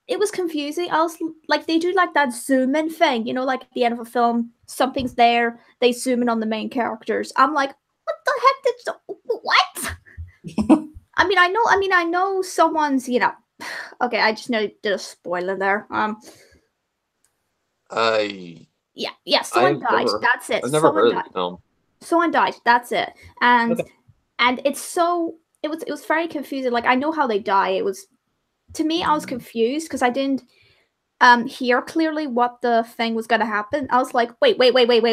It was confusing. I was like, they do like that zoom in thing, like at the end of a film, something's there, they zoom in on the main characters. I'm like, what the heck what? I know someone's, okay, I just know did a spoiler there. Someone died. That's it. I've never heard of this film. Someone died. That's it. And it was very confusing. Like, I know how they die. To me, I was confused because I didn't hear clearly what the thing was gonna happen. I was like, wait,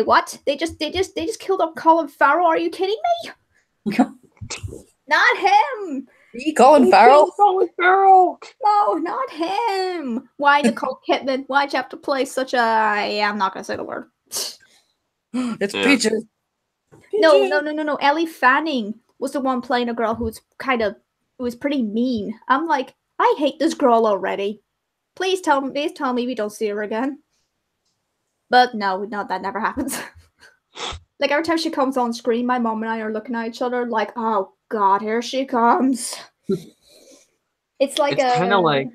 what? They just killed up Colin Farrell. Are you kidding me? Not him. Colin Farrell? Colin Farrell. No, not him. Why Nicole Kidman? Why'd you have to play such a? I'm not gonna say the word. It's Peaches. No. Ellie Fanning was the one playing a girl who was pretty mean. I'm like, I hate this girl already. Please tell me we don't see her again. But no, that never happens. Like every time she comes on screen, my mom and I are looking at each other like, oh God, here she comes. It's like kind of like,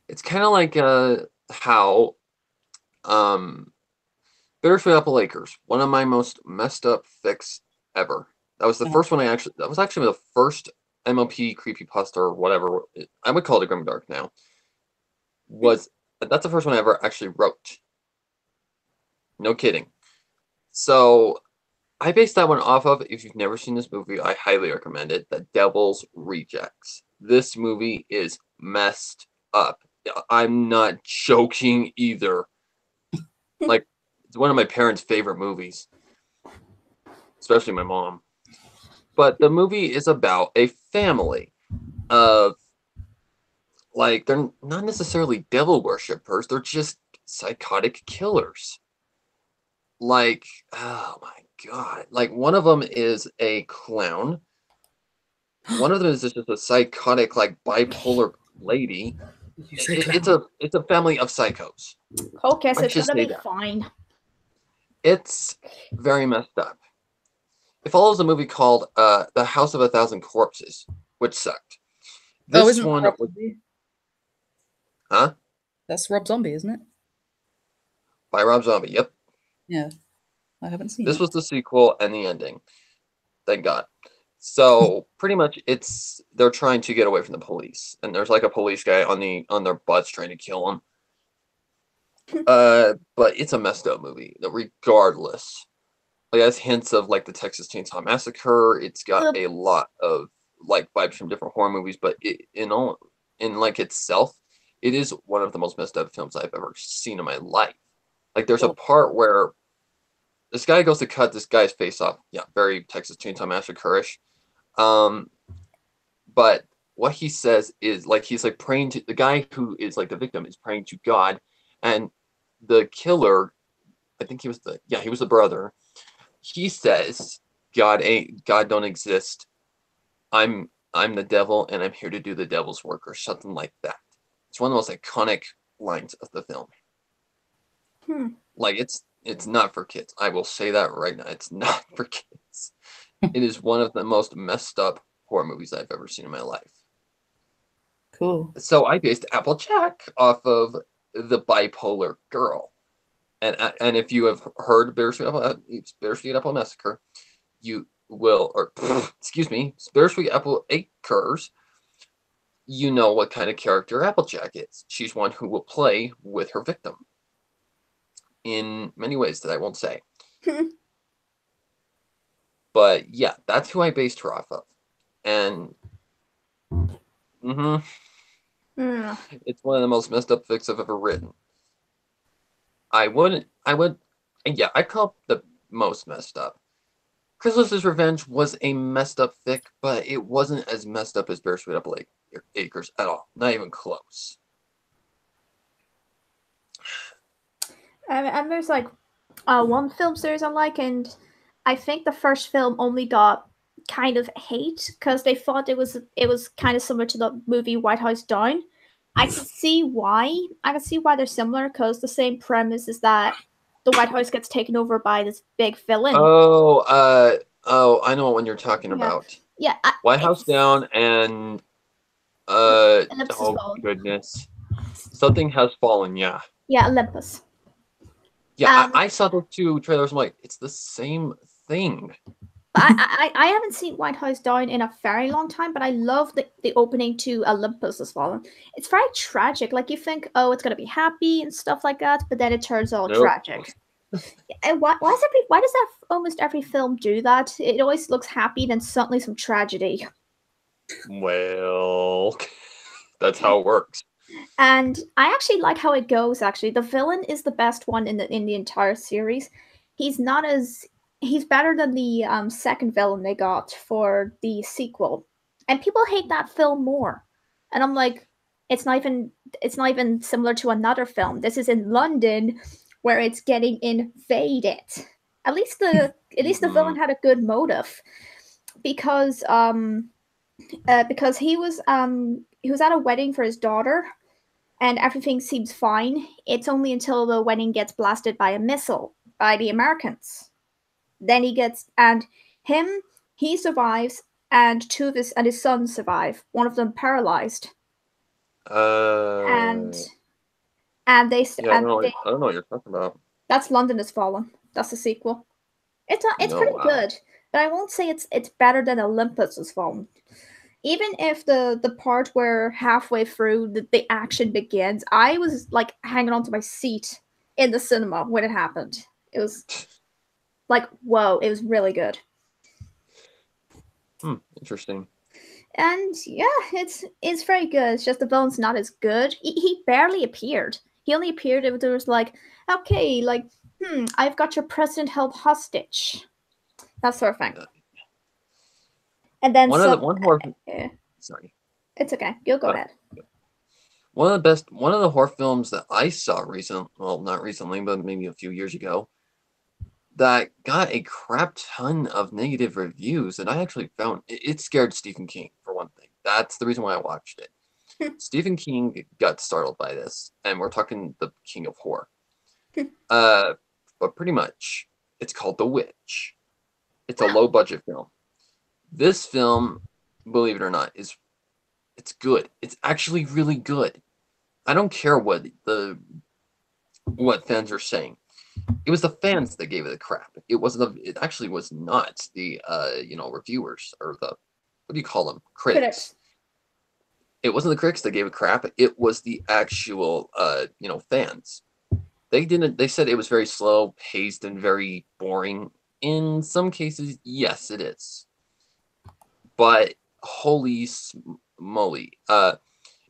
it's kind of like how Bittersweet Apple Acres, one of my most messed up fics ever. That was the first one that was actually the first MLP creepypasta or whatever. I would call it a grimdark now. That's the first one I ever actually wrote. No kidding. So I based that one off of, if you've never seen this movie, I highly recommend it, The Devil's Rejects. This movie is messed up. I'm not joking either. Like, it's one of my parents' favorite movies. Especially my mom. But the movie is about a family of, like, they're not necessarily devil worshippers, they're just psychotic killers. Like, oh my God. Like, one of them is a clown. One of them is just a psychotic, like, bipolar lady. It's a family of psychos. Okay, so it's gonna be fine. It's very messed up. It follows a movie called The House of a Thousand Corpses, which sucked. This one was... Huh? That's Rob Zombie, isn't it? By Rob Zombie, yep. Yeah. I haven't seen this. Was the sequel and the ending. Thank God. So pretty much they're trying to get away from the police. And there's like a police guy on their butts trying to kill them. But it's a messed up movie, regardless. It has hints of like the Texas Chainsaw Massacre. It's got a lot of like vibes from different horror movies, but in itself, it is one of the most messed up films I've ever seen in my life. Like there's a part where this guy goes to cut this guy's face off. Yeah, very Texas Chainsaw Massacre-ish. But what he says is like he's like praying to the guy who is like the victim is praying to God, and the killer, I think he was the brother. He says God don't exist. I'm the devil and I'm here to do the devil's work or something like that. It's one of the most iconic lines of the film. Like it's not for kids. I will say that right now. It's not for kids. It is one of the most messed up horror movies I've ever seen in my life. Cool. So I based Applejack off of the bipolar girl. And if you have heard Bittersweet Apple Massacre, you will, or excuse me, Bittersweet Apple Acres, you know what kind of character Applejack is. She's one who will play with her victim in many ways that I won't say. But yeah, that's who I based her off of. And it's one of the most messed up fics I've ever written. I'd call it the most messed up. Chrysalis' Revenge was a messed up fic, but it wasn't as messed up as Bittersweet Apple Acres at all. Not even close. And there's like one film series I like, and I think the first film only got kind of hate because they thought it was kind of similar to the movie White House Down. I can see why. I can see why they're similar because the same premise is that the White House gets taken over by this big villain. I know what one you're talking about. Yeah, White House Down and oh goodness, something has fallen. Yeah. Yeah, Olympus. Yeah, I saw those two trailers. I'm like, it's the same thing. But I haven't seen White House Down in a very long time, but I love the opening to Olympus Has Fallen. It's very tragic. Like you think, oh, it's gonna be happy and stuff like that, but then it turns out tragic. And why does that almost every film do that? It always looks happy, then suddenly some tragedy. Well, that's how it works. And I actually like how it goes. Actually, the villain is the best one in the entire series. He's better than the second villain they got for the sequel, and people hate that film more. And I'm like, it's not even similar to another film. This is in London, where it's getting invaded. At least the villain had a good motive, because he was at a wedding for his daughter, and everything seems fine. It's only until the wedding gets blasted by a missile by the Americans. Then he survives, and two of his sons survive. One of them paralyzed. And they. Yeah, I don't know what you're talking about. That's London Has Fallen. That's the sequel. It's pretty good, but I won't say it's better than Olympus Has Fallen. Even if the part where halfway through the action begins, I was like hanging onto my seat in the cinema when it happened. It was like, whoa, it was really good. Interesting. And yeah, it's very good. It's just the villain's not as good. He barely appeared. He only appeared if there was like, okay, like, I've got your president held hostage. That sort of thing. And then sorry. It's okay. You'll go ahead. One of the horror films that I saw not recently, but maybe a few years ago, that got a crap ton of negative reviews, and I actually found it scared Stephen King, for one thing. That's the reason why I watched it. Stephen King got startled by this, and we're talking the king of horror. But pretty much, it's called The Witch. It's a low budget film. This film, believe it or not, it's good. It's actually really good. I don't care what fans are saying. It was the fans that gave it a crap. It actually was not the reviewers or the, what do you call them? Critics. It wasn't the critics that gave it crap. It was the actual fans. They said it was very slow paced and very boring. In some cases, yes, it is. But holy moly.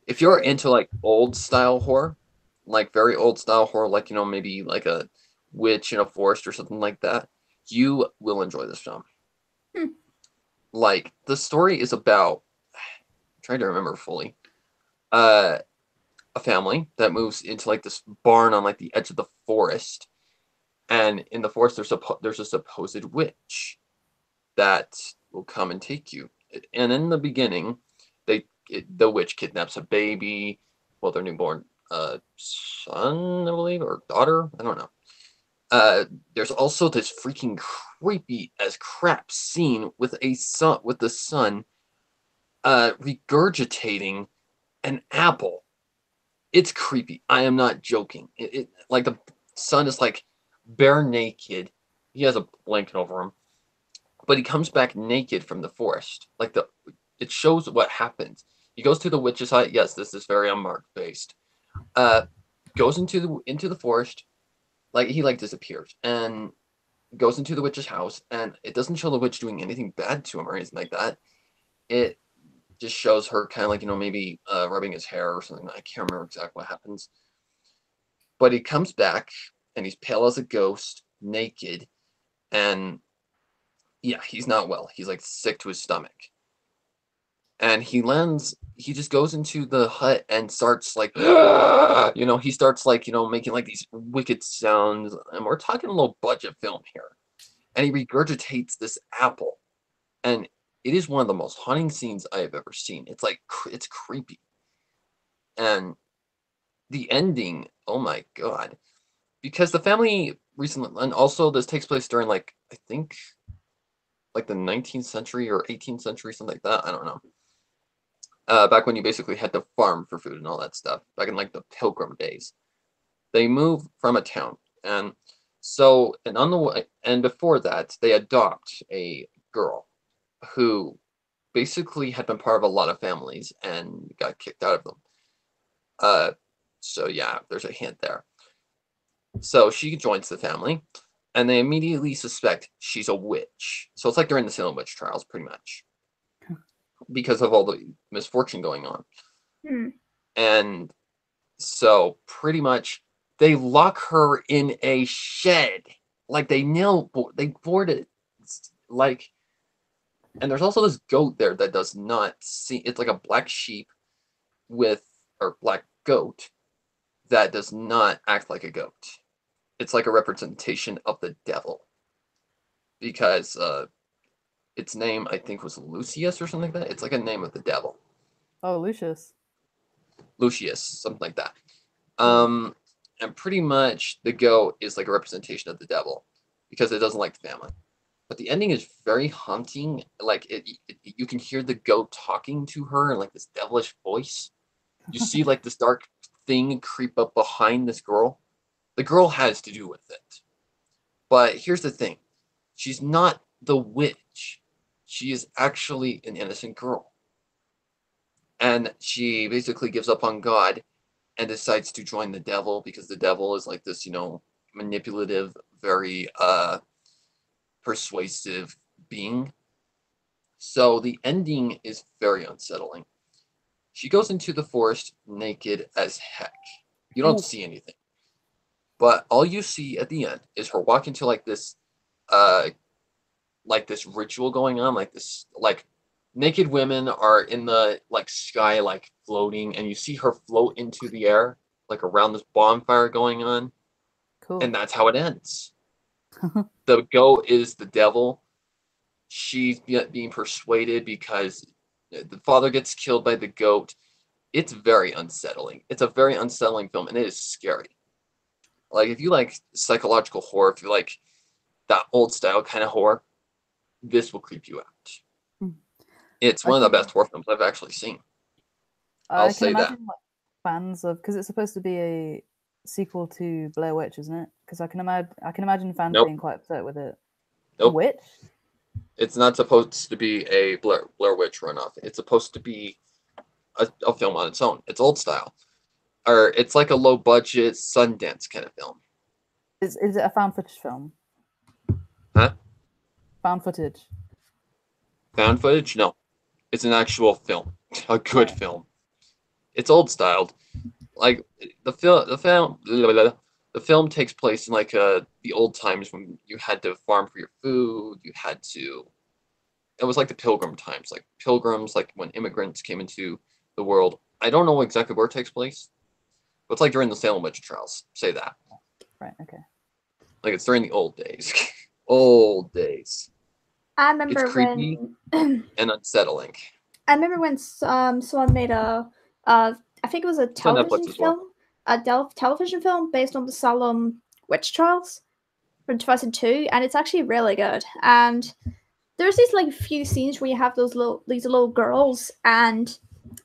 If you're into like old style horror, like very old style horror, like maybe like a witch in a forest or something like that, you will enjoy this film. Like, the story is about, I'm trying to remember fully, a family that moves into like this barn on like the edge of the forest, and in the forest there's a supposed witch that will come and take you. And in the beginning, the witch kidnaps a baby, well, their newborn son, I believe, or daughter, I don't know. There's also this freaking creepy as crap scene with the son regurgitating an apple. It's creepy. I am not joking. It like the son is like bare naked. He has a blanket over him, but he comes back naked from the forest. It shows what happens. He goes to the witch's hut. Yes, this is very unmarked based. Goes into the forest, like he disappears and goes into the witch's house, and it doesn't show the witch doing anything bad to him or anything like that. It just shows her kind of like, maybe rubbing his hair or something. I can't remember exactly what happens. But he comes back, and he's pale as a ghost, naked, and yeah, he's not well. He's like sick to his stomach. And he just goes into the hut and starts like, he starts like, making like these wicked sounds. And we're talking a low budget film here. And he regurgitates this apple. And it is one of the most haunting scenes I have ever seen. It's like, it's creepy. And the ending, oh my God. Because the family recently, and also this takes place during like, I think, like the 19th century or 18th century, something like that. I don't know. Back when you basically had to farm for food and all that stuff. Back in like the Pilgrim days. They move from a town. And so, and on the way, and before that, they adopt a girl who basically had been part of a lot of families and got kicked out of them. So yeah, there's a hint there. So she joins the family, and they immediately suspect she's a witch. So it's like they're in the Salem witch trials, pretty much, because of all the misfortune going on. And so pretty much they lock her in a shed, like they board it, like. And there's also this goat there that does not see. It's like a black sheep or black goat that does not act like a goat. It's like a representation of the devil. Because its name, I think, was Lucius or something like that. It's like a name of the devil. Oh, Lucius, something like that. And pretty much the goat is like a representation of the devil because it doesn't like the family. But the ending is very haunting. Like you can hear the goat talking to her in like this devilish voice. You see like this dark thing creep up behind this girl. The girl has to do with it. But here's the thing. She's not the witch. She is actually an innocent girl. And she basically gives up on God and decides to join the devil because the devil is like this, manipulative, very persuasive being. So the ending is very unsettling. She goes into the forest naked as heck. You don't see anything. But all you see at the end is her walk into like this ritual going on, like this, like naked women are in the like sky, like floating, and you see her float into the air, like around this bonfire going on. cool. And that's how it ends. The goat is the devil. She's being persuaded because the father gets killed by the goat. It's very unsettling. It's a very unsettling film, and it is scary. Like, if you like psychological horror, if you like that old style kind of horror, this will creep you out. It's one of the best horror films I've actually seen. I'll say that. Like, fans of, because it's supposed to be a sequel to Blair Witch, isn't it? Because I can imagine fans being quite upset with it. Nope. Witch? It's not supposed to be a Blair Witch runoff. It's supposed to be a film on its own. It's old style. Or it's like a low budget Sundance kind of film. Is it a found footage film? Huh? Found footage. Found footage? No. It's an actual film. A good film. It's old styled. Like the the film takes place in like the old times when you had to farm for your food. You had to. It was like the Pilgrim times, like pilgrims, like when immigrants came into the world. I don't know exactly where it takes place, but it's like during the Salem witch trials. Say that. Right. Okay. Like it's during the old days. Old days. I remember It's creepy when and unsettling. I remember when someone made a I think it was a It's on television Netflix as well. film, television film based on the Salem witch trials from 2002, and it's actually really good. And there's these like few scenes where you have these little girls, and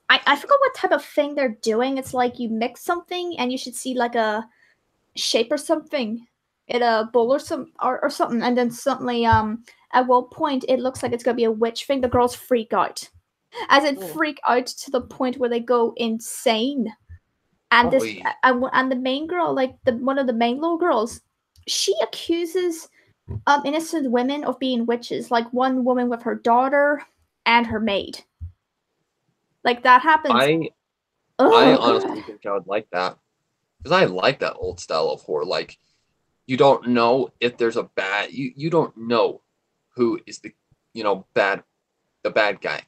I forgot what type of thing they're doing. It's like you mix something, and you should see like a shape or something in a bowl or something, and then suddenly at one point it looks like it's gonna be a witch thing. The girls freak out, as in freak out to the point where they go insane. And this Oy. and the main girl, like one of the main little girls, she accuses innocent women of being witches. Like one woman with her daughter and her maid. Like that happens. I Oh, honestly God. think I would like that because I like that old style of horror. Like you don't know if there's a bad. You don't know who is the the bad guy.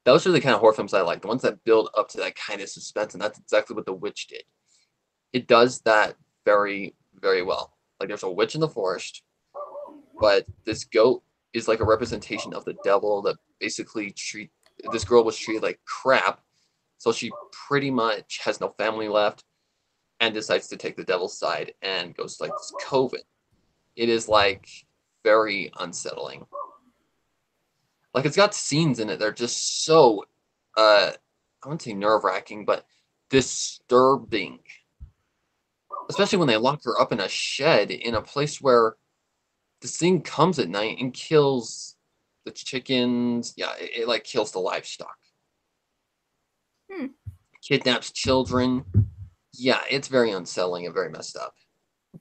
Those are the kind of horror films I like. The ones that build up to that kind of suspense, and that's exactly what The Witch did. It does that very, very well. Like there's a witch in the forest, but this goat is like a representation of the devil that basically this girl was treated like crap, so she pretty much has no family left and decides to take the devil's side and goes to like this coven. It is like very unsettling. Like it's got scenes in it that are just so I wouldn't say nerve-wracking, but disturbing. Especially when they lock her up in a shed in a place where this thing comes at night and kills the chickens. Yeah, it like kills the livestock. Kidnaps children. Yeah, it's very unsettling and very messed up.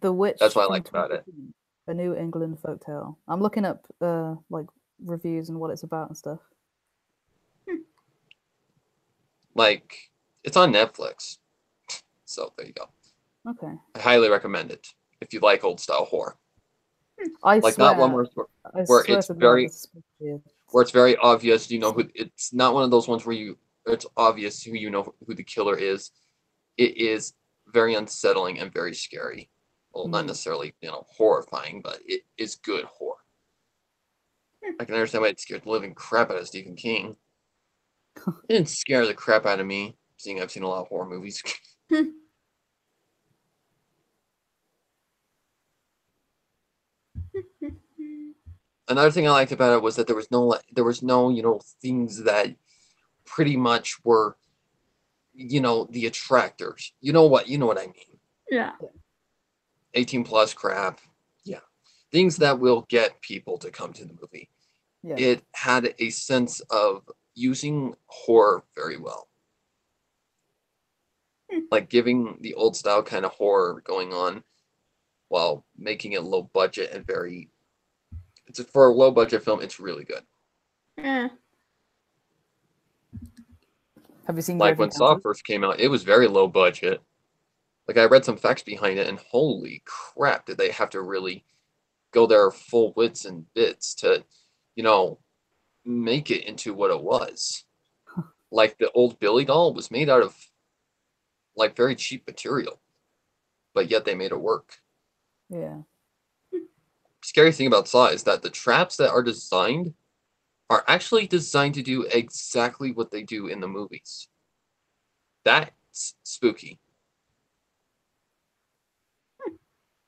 The Witch. That's what I from like about it. A New England folktale. I'm looking up like reviews and what it's about and stuff. Like, it's on Netflix. So there you go. Okay. I highly recommend it if you like old style horror. I like swear, not one where it's very obvious. You know who it's not one of those ones where it's obvious who who the killer is. It is very unsettling and very scary. Well, not necessarily horrifying, but it is good horror. I can understand why it scared the living crap out of Stephen King. It didn't scare the crap out of me, seeing I've seen a lot of horror movies. Another thing I liked about it was that there was no things that pretty much were the attractors. You know what I mean? Yeah. 18 plus crap. Yeah. Things that will get people to come to the movie. Yeah. It had a sense of using horror very well. Like giving the old style kind of horror going on while making it low budget and for a low budget film, it's really good. Yeah. Have you seen like when Saw first came out, it was very low budget. Like I read some facts behind it and holy crap, did they have to really go their full wits and bits to, make it into what it was. Like the old Billy doll was made out of like very cheap material, but yet they made it work. Yeah. Scary thing about Saw is that the traps that are designed are actually designed to do exactly what they do in the movies. That's spooky.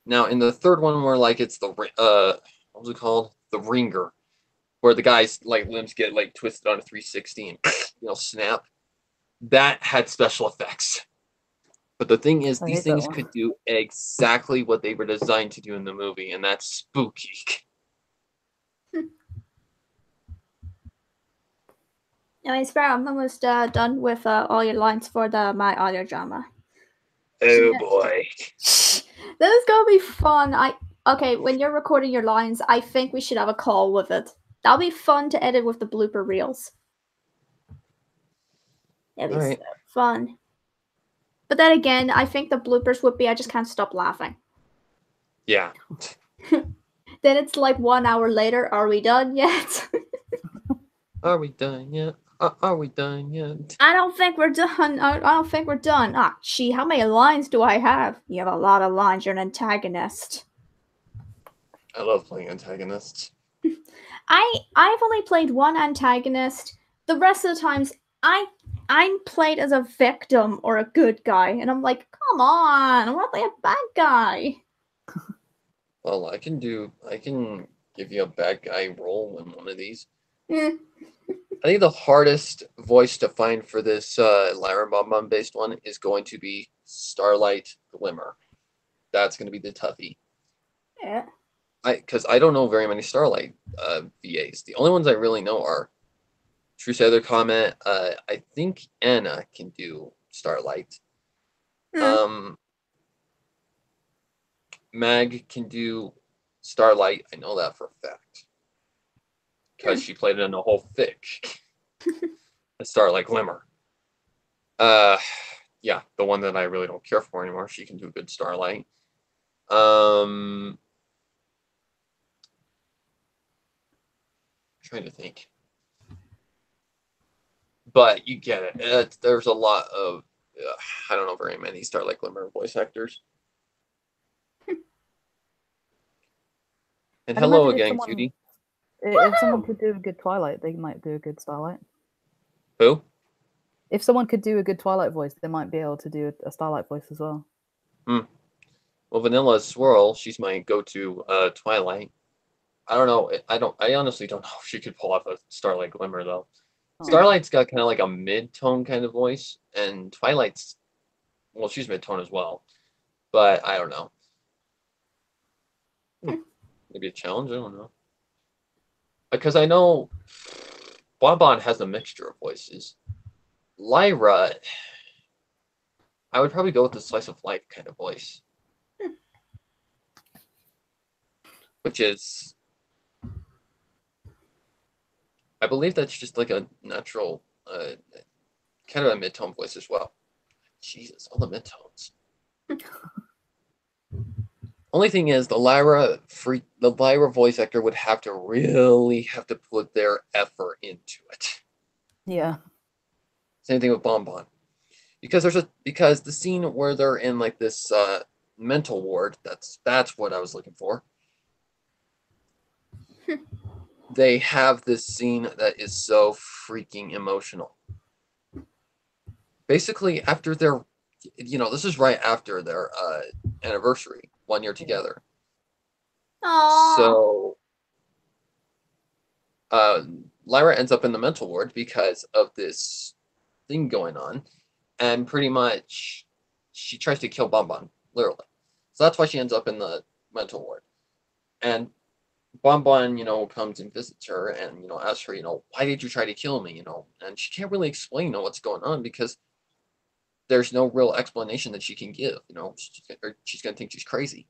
Now in the third one, where like it's the what was it called? The Ringer, where the guy's like limbs get like twisted on a 360 and snap. That had special effects. But the thing is, these things could do exactly what they were designed to do in the movie, and that's spooky. Anyways, Farrah, I'm almost done with all your lines for my audio drama. Oh boy. This is gonna be fun. Okay, when you're recording your lines, I think we should have a call with it. That'll be fun to edit with the blooper reels. It'll be so fun. But then again, I think the bloopers would be I just can't stop laughing. Yeah. Then it's like 1 hour later. Are we done yet? Are we done yet? Are we done yet? I don't think we're done. I don't think we're done. Ah, gee, how many lines do I have? You have a lot of lines. You're an antagonist. I love playing antagonists. I've only played one antagonist. The rest of the times, I'm played as a victim or a good guy, and I'm like, come on, I want to play a bad guy. Well, I can give you a bad guy role in one of these. Eh. I think the hardest voice to find for this Lyra Bonbon based one is going to be Starlight Glimmer. That's going to be the toughie. Yeah. Because I don't know very many Starlight VAs. The only ones I really know are True Sailor Comet. I think Anna can do Starlight. Mag can do Starlight. I know that for a fact. Because she played it in a whole fic. A Starlight Glimmer. Yeah, the one that I really don't care for anymore. She can do a good Starlight. Trying to think. But you get it. There's a lot of I don't know very many Starlight Glimmer voice actors. And I'd hello imagine if again, someone- cutie. If someone could do a good Twilight, they might do a good Starlight. Who? If someone could do a good Twilight voice, they might be able to do a Starlight voice as well. Well, Vanilla Swirl, she's my go-to Twilight. I don't know. I honestly don't know if she could pull off a Starlight Glimmer though. Oh. Starlight's got kind of like a mid-tone kind of voice, and Twilight's, well, she's mid-tone as well. But I don't know. Maybe a challenge. I don't know. Because I know Bonbon has a mixture of voices. Lyra, I would probably go with the slice of life kind of voice. Which is, I believe that's just like a natural, kind of a mid-tone voice as well. Jesus, all the mid-tones. Only thing is, the Lyra voice actor would have to really put their effort into it. Yeah. Same thing with Bonbon, because the scene where they're in like this mental ward. That's what I was looking for. They have this scene that is so freaking emotional. Basically, after their, this is right after their anniversary, 1 year together. Aww. So, Lyra ends up in the mental ward because of this thing going on, and pretty much she tries to kill Bonbon, literally. So that's why she ends up in the mental ward. And Bonbon, comes and visits her and, asks her, why did you try to kill me, and she can't really explain, what's going on because there's no real explanation that she can give, she's going to think she's crazy.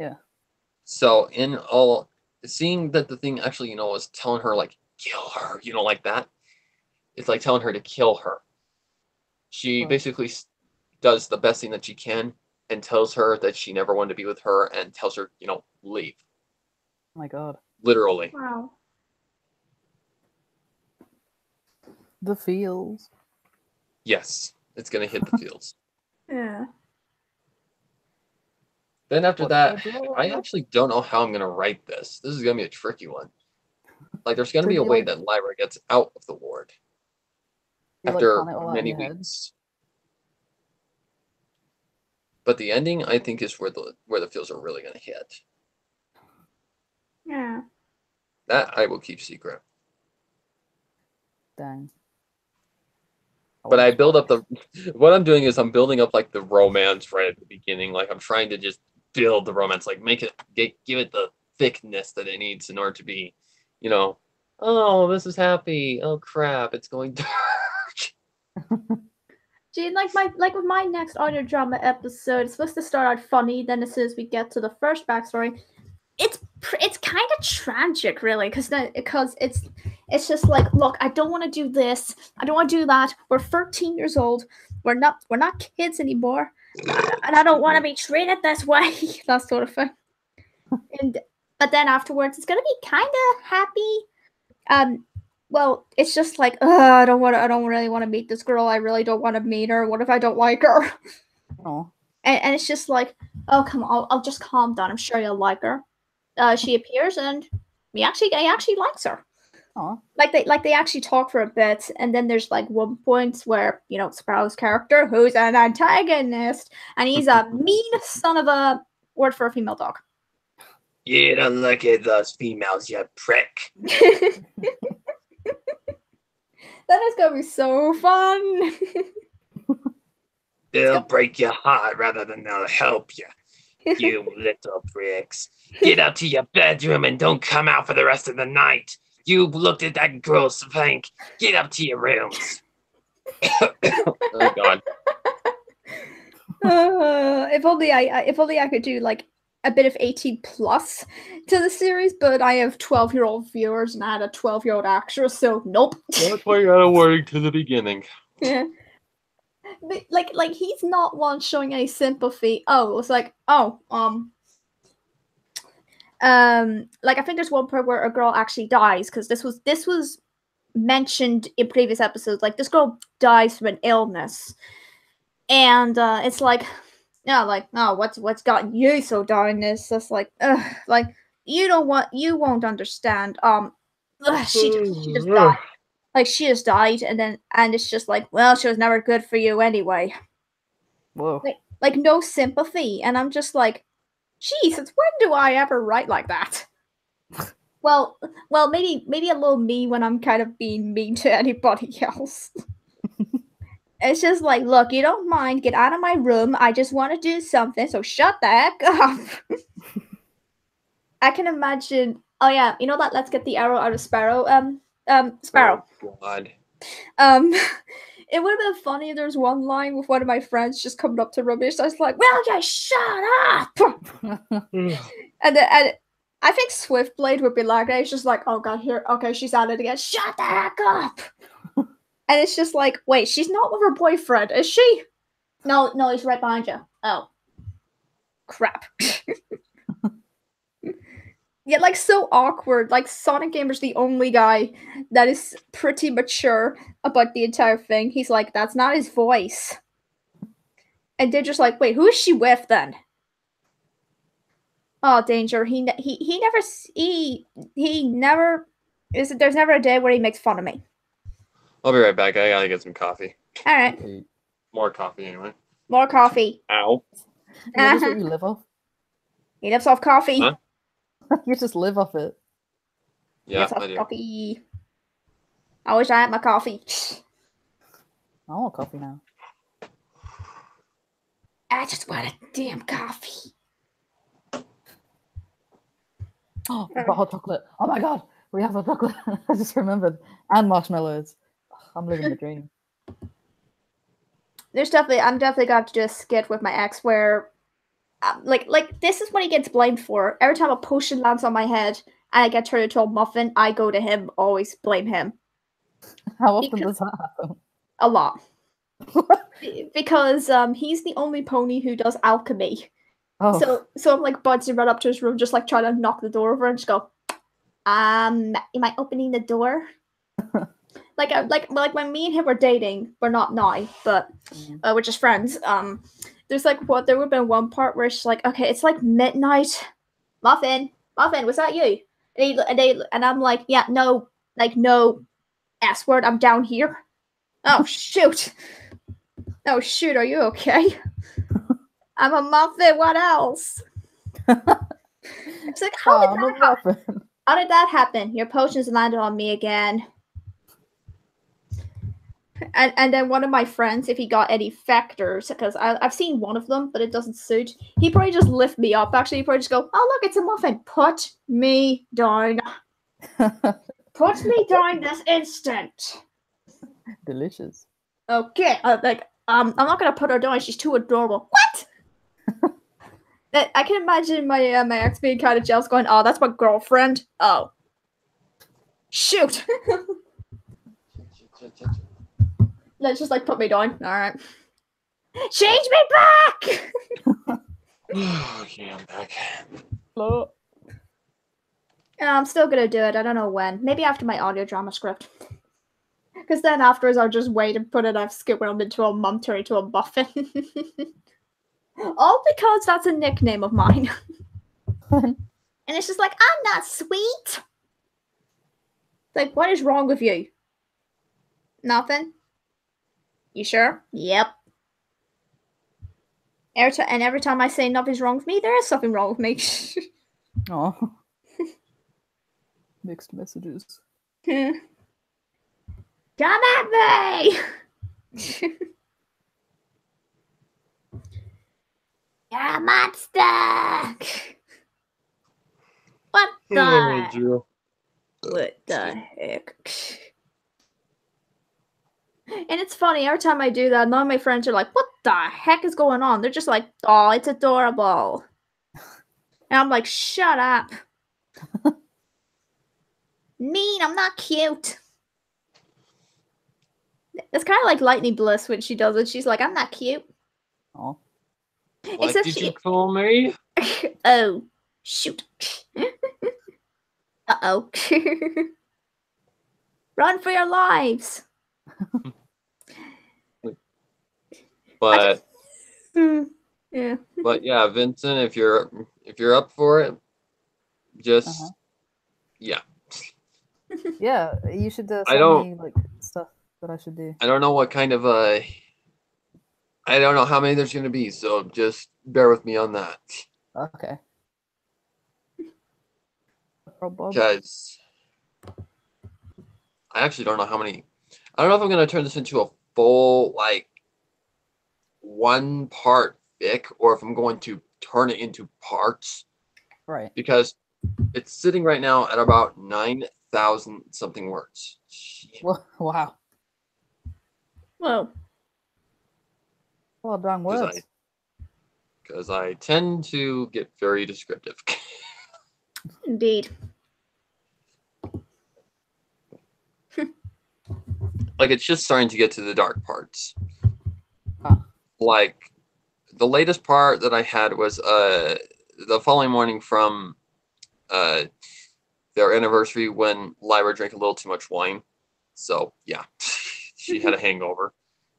Yeah. So seeing that the thing actually, is telling her, like, kill her, like that, it's like telling her to kill her. She basically does the best thing that she can and tells her that she never wanted to be with her and tells her, leave. Oh my God. Literally. Wow. The feels. Yes, it's going to hit the fields. Yeah. Then after What's that, the deal? I actually don't know how I'm going to write this. This is going to be a tricky one. Like, there's going to So be a do you way like- that Lyra gets out of the ward You like after plan it all out in many your head? weeks. But the ending, I think, is where the feels are really going to hit. Yeah. That I will keep secret. Dang. But I build up what I'm doing is I'm building up like the romance right at the beginning. Like I'm trying to just build the romance, like give it the thickness that it needs in order to be, oh, this is happy. Oh crap, it's going dark. Gee, like with my next audio drama episode, it's supposed to start out funny, then as soon as we get to the first backstory, it's it's kind of tragic, really, because it's just like, look, I don't want to do this, I don't want to do that. We're 13 years old. We're not kids anymore, and I don't want to be treated this way. That sort of thing. But then afterwards, it's gonna be kind of happy. Well, it's just like, I don't really want to meet this girl. I really don't want to meet her. What if I don't like her? Oh. And it's just like, oh, come on, I'll just calm down. I'm sure you'll like her. She appears, and he actually likes her. Oh. Like they actually talk for a bit, and then there's like one point where, you know, Sparrow's character, who's an antagonist, and he's a mean son of a word for a female dog. You don't look at those females, you prick. That is gonna be so fun. They'll break your heart rather than they'll help you. You little pricks. Get up to your bedroom and don't come out for the rest of the night. You looked at that girl's spank. Get up to your rooms. Oh God. If only I could do like a bit of 18 plus to the series, but I have 12-year-old viewers and I had a 12-year-old actress, so nope. That's why you gotta work to the beginning. Yeah. Like he's not one showing any sympathy. Oh, it's like, like I think there's one part where a girl actually dies, because this was mentioned in previous episodes. Like, this girl dies from an illness, and it's like, yeah, like, oh, what's gotten you so down? This just like, like you won't understand. She just died. Like, she just died, and it's just like, well, she was never good for you anyway. Whoa. Like no sympathy, and I'm just like, Jesus, when do I ever write like that? Well, maybe a little me when I'm kind of being mean to anybody else. It's just like, look, you don't mind, get out of my room. I just want to do something, so shut the heck up. I can imagine. Oh yeah, you know that Let's Get the Arrow Out of Sparrow. Sparrow. Oh God. It would have been funny if there was one line with one of my friends just coming up to rubbish. I was like, "Well, just shut up!" and I think Swiftblade would be like, "It's just like, oh God, here, okay, she's at it again. Shut the heck up!" And it's just like, wait, she's not with her boyfriend, is she? No, he's right behind you. Oh, crap. Yeah, like, so awkward. Like, Sonic Gamer's the only guy that is pretty mature about the entire thing. He's like, that's not his voice. And they're just like, wait, who is she with then? Oh, danger. He never there's never a day where he makes fun of me. I'll be right back. I gotta get some coffee. All right. More coffee, anyway. More coffee. Ow. Is that just what you live off? He lives off coffee. Huh? You just live off it. Yeah, I do. Coffee. I wish I had my coffee. I want coffee now. I just want a damn coffee. Oh, we've got hot chocolate. Oh my God, we have hot chocolate. I just remembered. And marshmallows. I'm living the dream. I'm definitely got to do a skit with my ex where, like this is what he gets blamed for. Every time a potion lands on my head and I get turned into a muffin, I go to him, always blame him. How often does that happen? A lot. Because he's the only pony who does alchemy. Oh. So I'm like buzzing right up to his room, just like trying to knock the door over and just go, am I opening the door? like when me and him were dating, we're not now, but we're just friends. There would have been one part where she's like, okay, it's like midnight. Muffin, was that you? And I'm like, yeah, no, S word, I'm down here. Oh shoot. Oh shoot, are you okay? I'm a muffin, what else? It's like, how did that happen? Your potions landed on me again. And then one of my friends, if he got any factors, because I've seen one of them, but it doesn't suit, he probably just lift me up. Actually, he probably just go, oh, look, it's a muffin. Put me down. Put me down this instant. Delicious. Okay, I'm not going to put her down. She's too adorable. What? I can imagine my my ex being kind of jealous, going, "Oh, that's my girlfriend." Oh, shoot! Let's just like put me down. All right, change me back. Okay, I'm back. Hello. I'm still gonna do it. I don't know when. Maybe after my audio drama script. Because then afterwards, I'll just wait and put it off skip when I'm into a mum turn into a muffin. All because that's a nickname of mine. And it's just like, I'm not sweet. Like, what is wrong with you? Nothing? You sure? Yep. Every time I say nothing's wrong with me, there is something wrong with me. Oh. Mixed messages. Come at me! You're a monster! What the? What the heck? And it's funny, every time I do that, none of my friends are like, what the heck is going on? They're just like, oh, it's adorable. And I'm like, shut up. Mean, I'm not cute. It's kind of like Lightning Bliss when she does it. She's like, I'm not cute. Oh. What did you call me? Oh, shoot. Uh-oh. Run for your lives. But yeah. But yeah, Vincent, if you're up for it, just yeah. Yeah, you should I send don't- me like stuff that I should do. I don't know what kind of I don't know how many there's gonna be, so just bear with me on that. Okay. No problem. Because I actually don't know how many. I don't know if I'm gonna turn this into a full like 1-part fic, or if I'm going to turn it into parts. Right. Because it's sitting right now at about 9,000 something words. Wow. Whoa. Well done words. Because I tend to get very descriptive. Indeed. Like, it's just starting to get to the dark parts. Huh. Like, the latest part that I had was the following morning from their anniversary when Lyra drank a little too much wine. So, yeah. She had a hangover.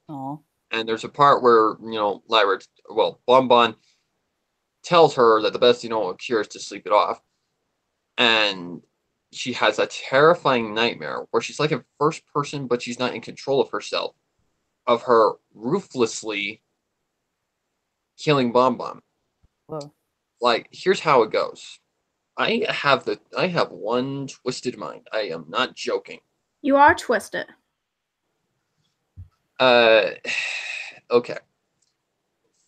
Oh. And there's a part where, Lyra, Bonbon tells her that the best, cure is to sleep it off. And she has a terrifying nightmare where she's like in first person, but she's not in control of herself, of her ruthlessly killing Bonbon. Whoa. Like, here's how it goes. I have one twisted mind. I am not joking. You are twisted. Okay.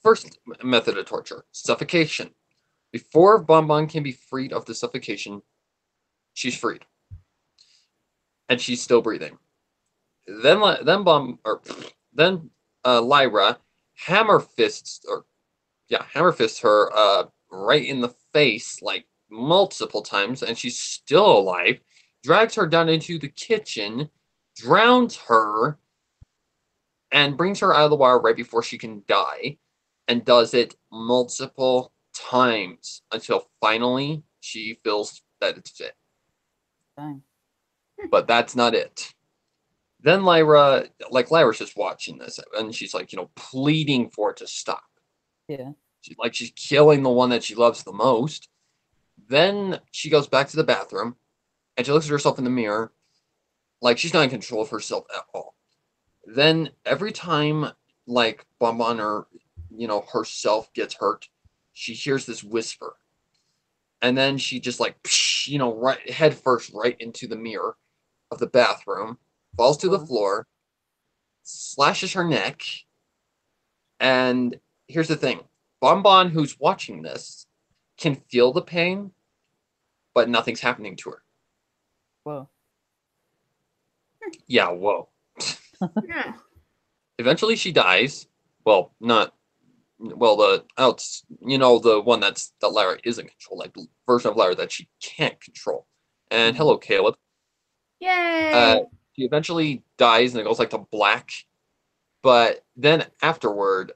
First method of torture, suffocation. Before Bonbon can be freed of the suffocation, she's freed. And she's still breathing. Then Lyra hammer fists her right in the face like multiple times, and she's still alive. Drags her down into the kitchen, drowns her, and brings her out of the water right before she can die, and does it multiple times until finally she feels that it's it. Dang. But that's not it. Then Lyra's just watching this, and she's like, pleading for it to stop. Yeah. She's killing the one that she loves the most. Then she goes back to the bathroom, and she looks at herself in the mirror, like she's not in control of herself at all. Then every time, like, Bonbon or, herself gets hurt, she hears this whisper. And then she just, like, right head first right into the mirror of the bathroom, falls to the floor, slashes her neck, and here's the thing. Bonbon, who's watching this, can feel the pain, but nothing's happening to her. Whoa. Yeah, whoa. Yeah. Eventually she dies. Well, not well, the outs, the one that Lara is in control, like the version of Lara that she can't control. And hello, Caleb. Yay! She eventually dies and it goes like to black. But then afterward,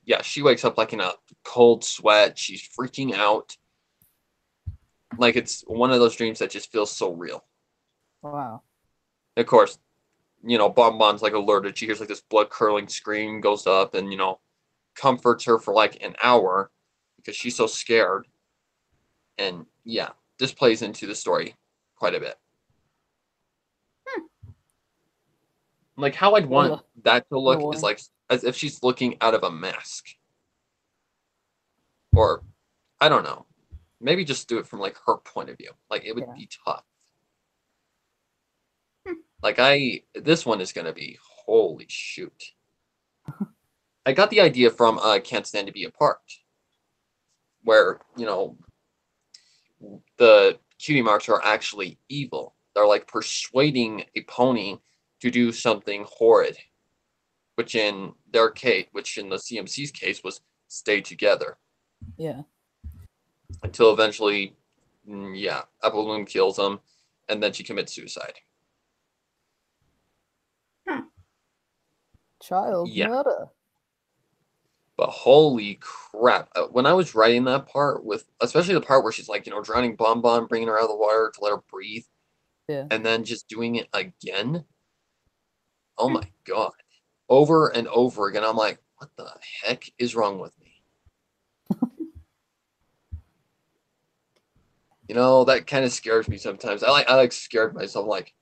yeah, she wakes up like in a cold sweat. She's freaking out. Like it's one of those dreams that just feels so real. Wow. Of course, Bonbon's like alerted. She hears like this blood curdling scream, goes up and, comforts her for like an hour because she's so scared. And yeah, this plays into the story quite a bit. Like how I'd want that to look is like as if she's looking out of a mask. Or I don't know. Maybe just do it from like her point of view. Like it would be tough. Like this one is gonna be holy shoot. I got the idea from Can't Stand to Be Apart. Where, the cutie marks are actually evil. They're like persuading a pony to do something horrid. Which in the CMC's case was stay together. Yeah. Until eventually, Apple Bloom kills him, and then she commits suicide. Child murder. But holy crap. When I was writing that part, especially the part where she's like, drowning Bonbon, bringing her out of the water to let her breathe, and then just doing it again. Oh my god. Over and over again. I'm like, what the heck is wrong with me? That kind of scares me sometimes. I scared myself. I'm like,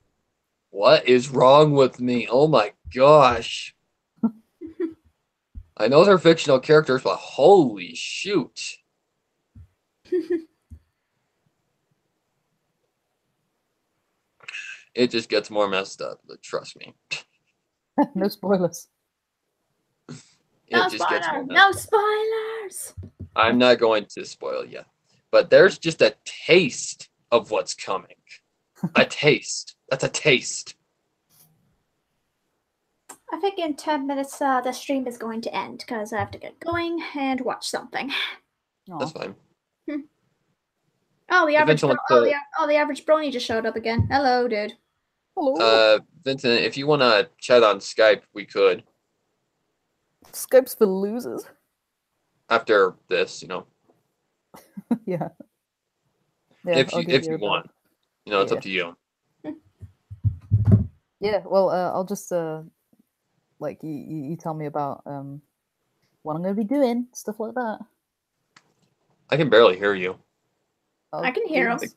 what is wrong with me? Oh my gosh. I know they're fictional characters, but holy shoot. It just gets more messed up, trust me. No spoilers. No spoilers. I'm not going to spoil you. But there's just a taste of what's coming. A taste. That's a taste. I think in 10 minutes the stream is going to end because I have to get going and watch something. That's fine. Oh, the average the average brony just showed up again. Hello, dude. Hello. Vincent, if you want to chat on Skype, we could. Skype's for losers. After this, Yeah. If you want. It's up to you. Yeah, well, I'll just like you tell me about what I'm gonna be doing, stuff like that. I can barely hear you. I can hear us.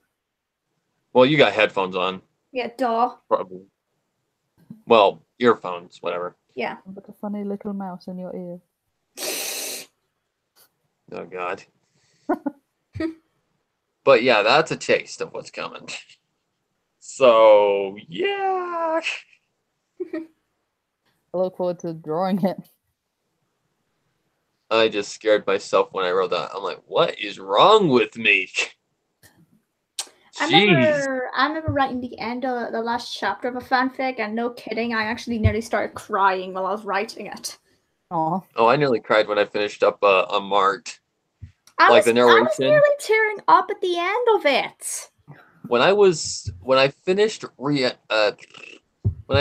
Well, you got headphones on. Yeah, duh. Probably. Well, earphones, whatever. Yeah. But a funny little mouse in your ear. Oh God. But yeah, that's a taste of what's coming. So yeah. I look forward to drawing it. I just scared myself when I wrote that. I'm like, what is wrong with me? I remember writing the end of the last chapter of a fanfic, and no kidding, I actually nearly started crying while I was writing it. Aww. Oh, I nearly cried when I finished up Unmarked. The narration. I was nearly tearing up at the end of it. When I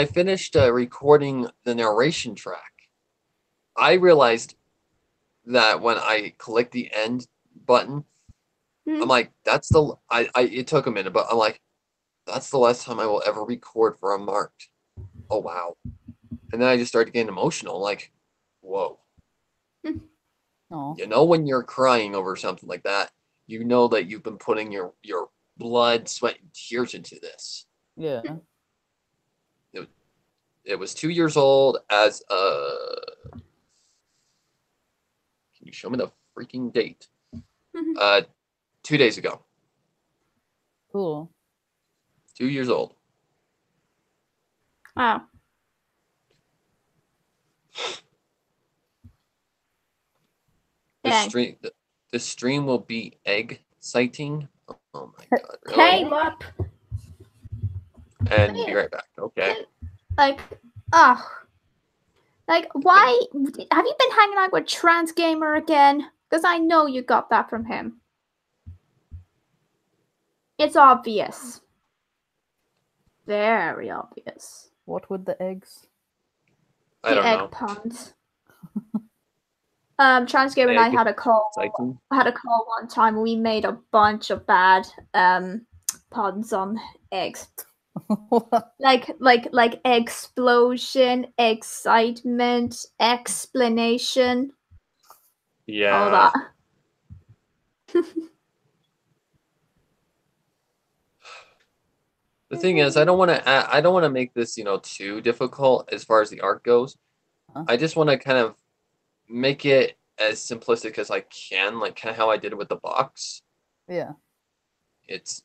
finished recording the narration track, I realized that when I click the end button, I'm like, it took a minute, but I'm like, that's the last time I will ever record for Unmarked. Oh wow. And then I just started getting emotional, like, whoa. Aww. When you're crying over something like that, you know that you've been putting your blood, sweat, and tears into this. Yeah. It was 2 years old as Can you show me the freaking date? 2 days ago. Cool. 2 years old. Wow. The stream will be egg sighting. Oh my god. Really? Caleb. And be right back. Okay. Like, why have you been hanging out with Trans Gamer again? Because I know you got that from him. It's obvious. Very obvious. What with the eggs? I don't the egg know. puns. Trans Gamer and I had a call. Had a call one time. And we made a bunch of bad puns on eggs. like explosion, excitement, explanation. Yeah. All that. The thing is, I don't want to make this, too difficult as far as the art goes. Huh? I just want to kind of make it as simplistic as I can, like kind of how I did it with the box. Yeah. It's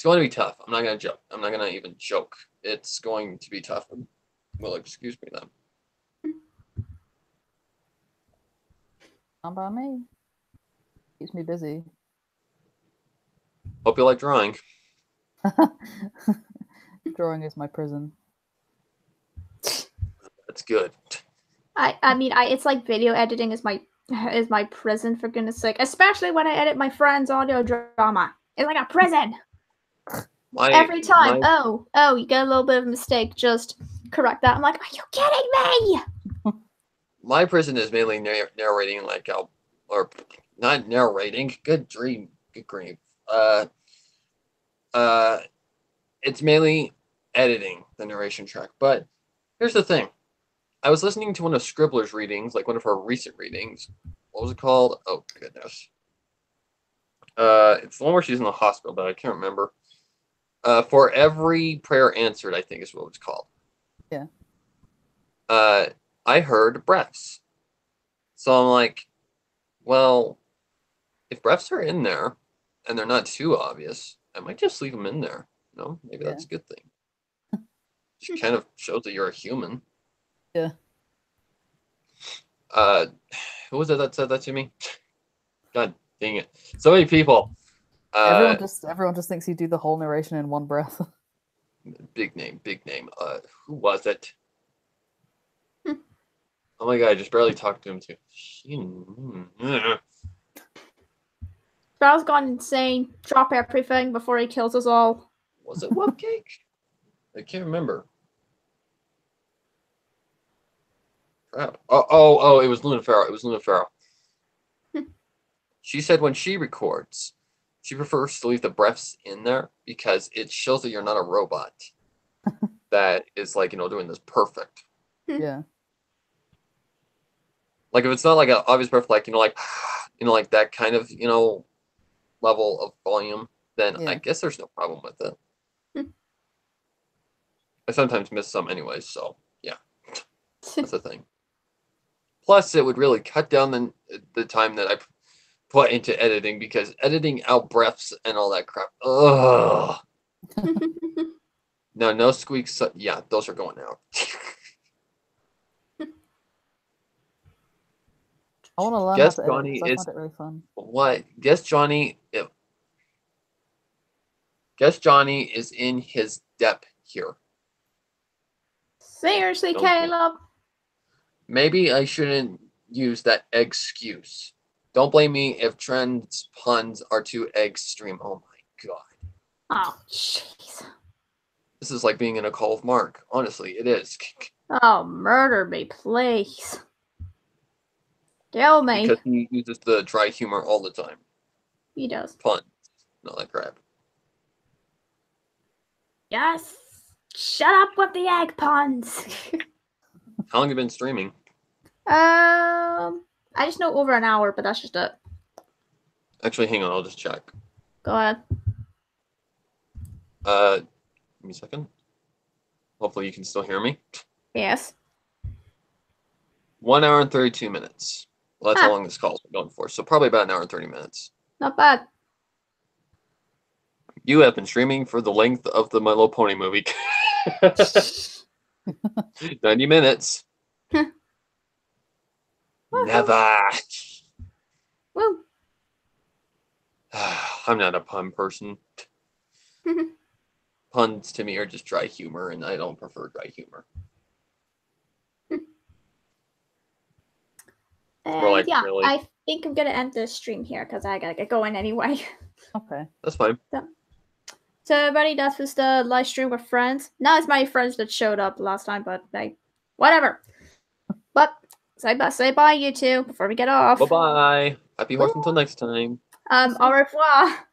going to be tough. I'm not gonna joke. I'm not gonna even joke. It's going to be tough. Well, excuse me then. Not by me. Keeps me busy. Hope you like drawing. Drawing is my prison. That's good. I mean, it's like video editing is my prison, for goodness sake. Especially when I edit my friend's audio drama. It's like a prison. Every time. Oh, you get a little bit of a mistake. Just correct that. I'm like, are you kidding me? My prison is mainly narrating, or not narrating. Good grief. It's mainly editing the narration track. But here's the thing. I was listening to one of Scribbler's readings, like one of her recent readings. What was it called? Oh, goodness. It's the one where she's in the hospital, but I can't remember. For every prayer answered, I think is what it's called. Yeah. I heard breaths. So I'm like, well, if breaths are in there and they're not too obvious, I might just leave them in there. Maybe that's a good thing. It kind of shows that you're a human. Yeah. Who was it that said that to me? God dang it. So many people. Everyone just thinks you do the whole narration in one breath. Big name. Who was it? Oh my god, I just barely talked to him too. Charles gone insane. Drop everything before he kills us all. Was it Whoopcake? I can't remember. Crap. Oh, it was Luna Farrow. She said when she records, she prefers to leave the breaths in there because it shows that you're not a robot that is doing this perfect. Yeah. Like if it's not like an obvious breath, like that kind of level of volume, then I guess there's no problem with it. I sometimes miss some anyways, so yeah, that's the thing. Plus, it would really cut down the time that I put into editing because editing out breaths and all that crap. Ugh. No squeaks. Yeah, those are going out. I want to learn Guess how to Johnny edit, is I find it really fun. what? Guess Johnny is in his depth here. Seriously, Caleb? Maybe I shouldn't use that excuse. Don't blame me if Trent's puns are too extreme. Oh my god. Oh, jeez. This is like being in a Call of Mark. Honestly, it is. Oh, murder me, please. Kill me. Because he uses the dry humor all the time. He does. Puns. Not that crap. Yes. Shut up with the egg puns. How long have you been streaming? I just know over an hour, but that's just it. Actually, hang on. I'll just check. Go ahead. Give me a second. Hopefully you can still hear me. Yes. 1 hour and 32 minutes. Well, that's how long this call's been going for. So probably about 1 hour and 30 minutes. Not bad. You have been streaming for the length of the My Little Pony movie. 90 minutes. Never. Woo. I'm not a pun person. Puns to me are just dry humor, and I don't prefer dry humor. Or, like, yeah, really? I think I'm gonna end the stream here because I gotta get going anyway. Okay. That's fine. So everybody, that was the live stream with friends. Not as many friends that showed up last time, but like, whatever. But say bye, you two, before we get off. Bye-bye. Happy horse until next time. Au revoir.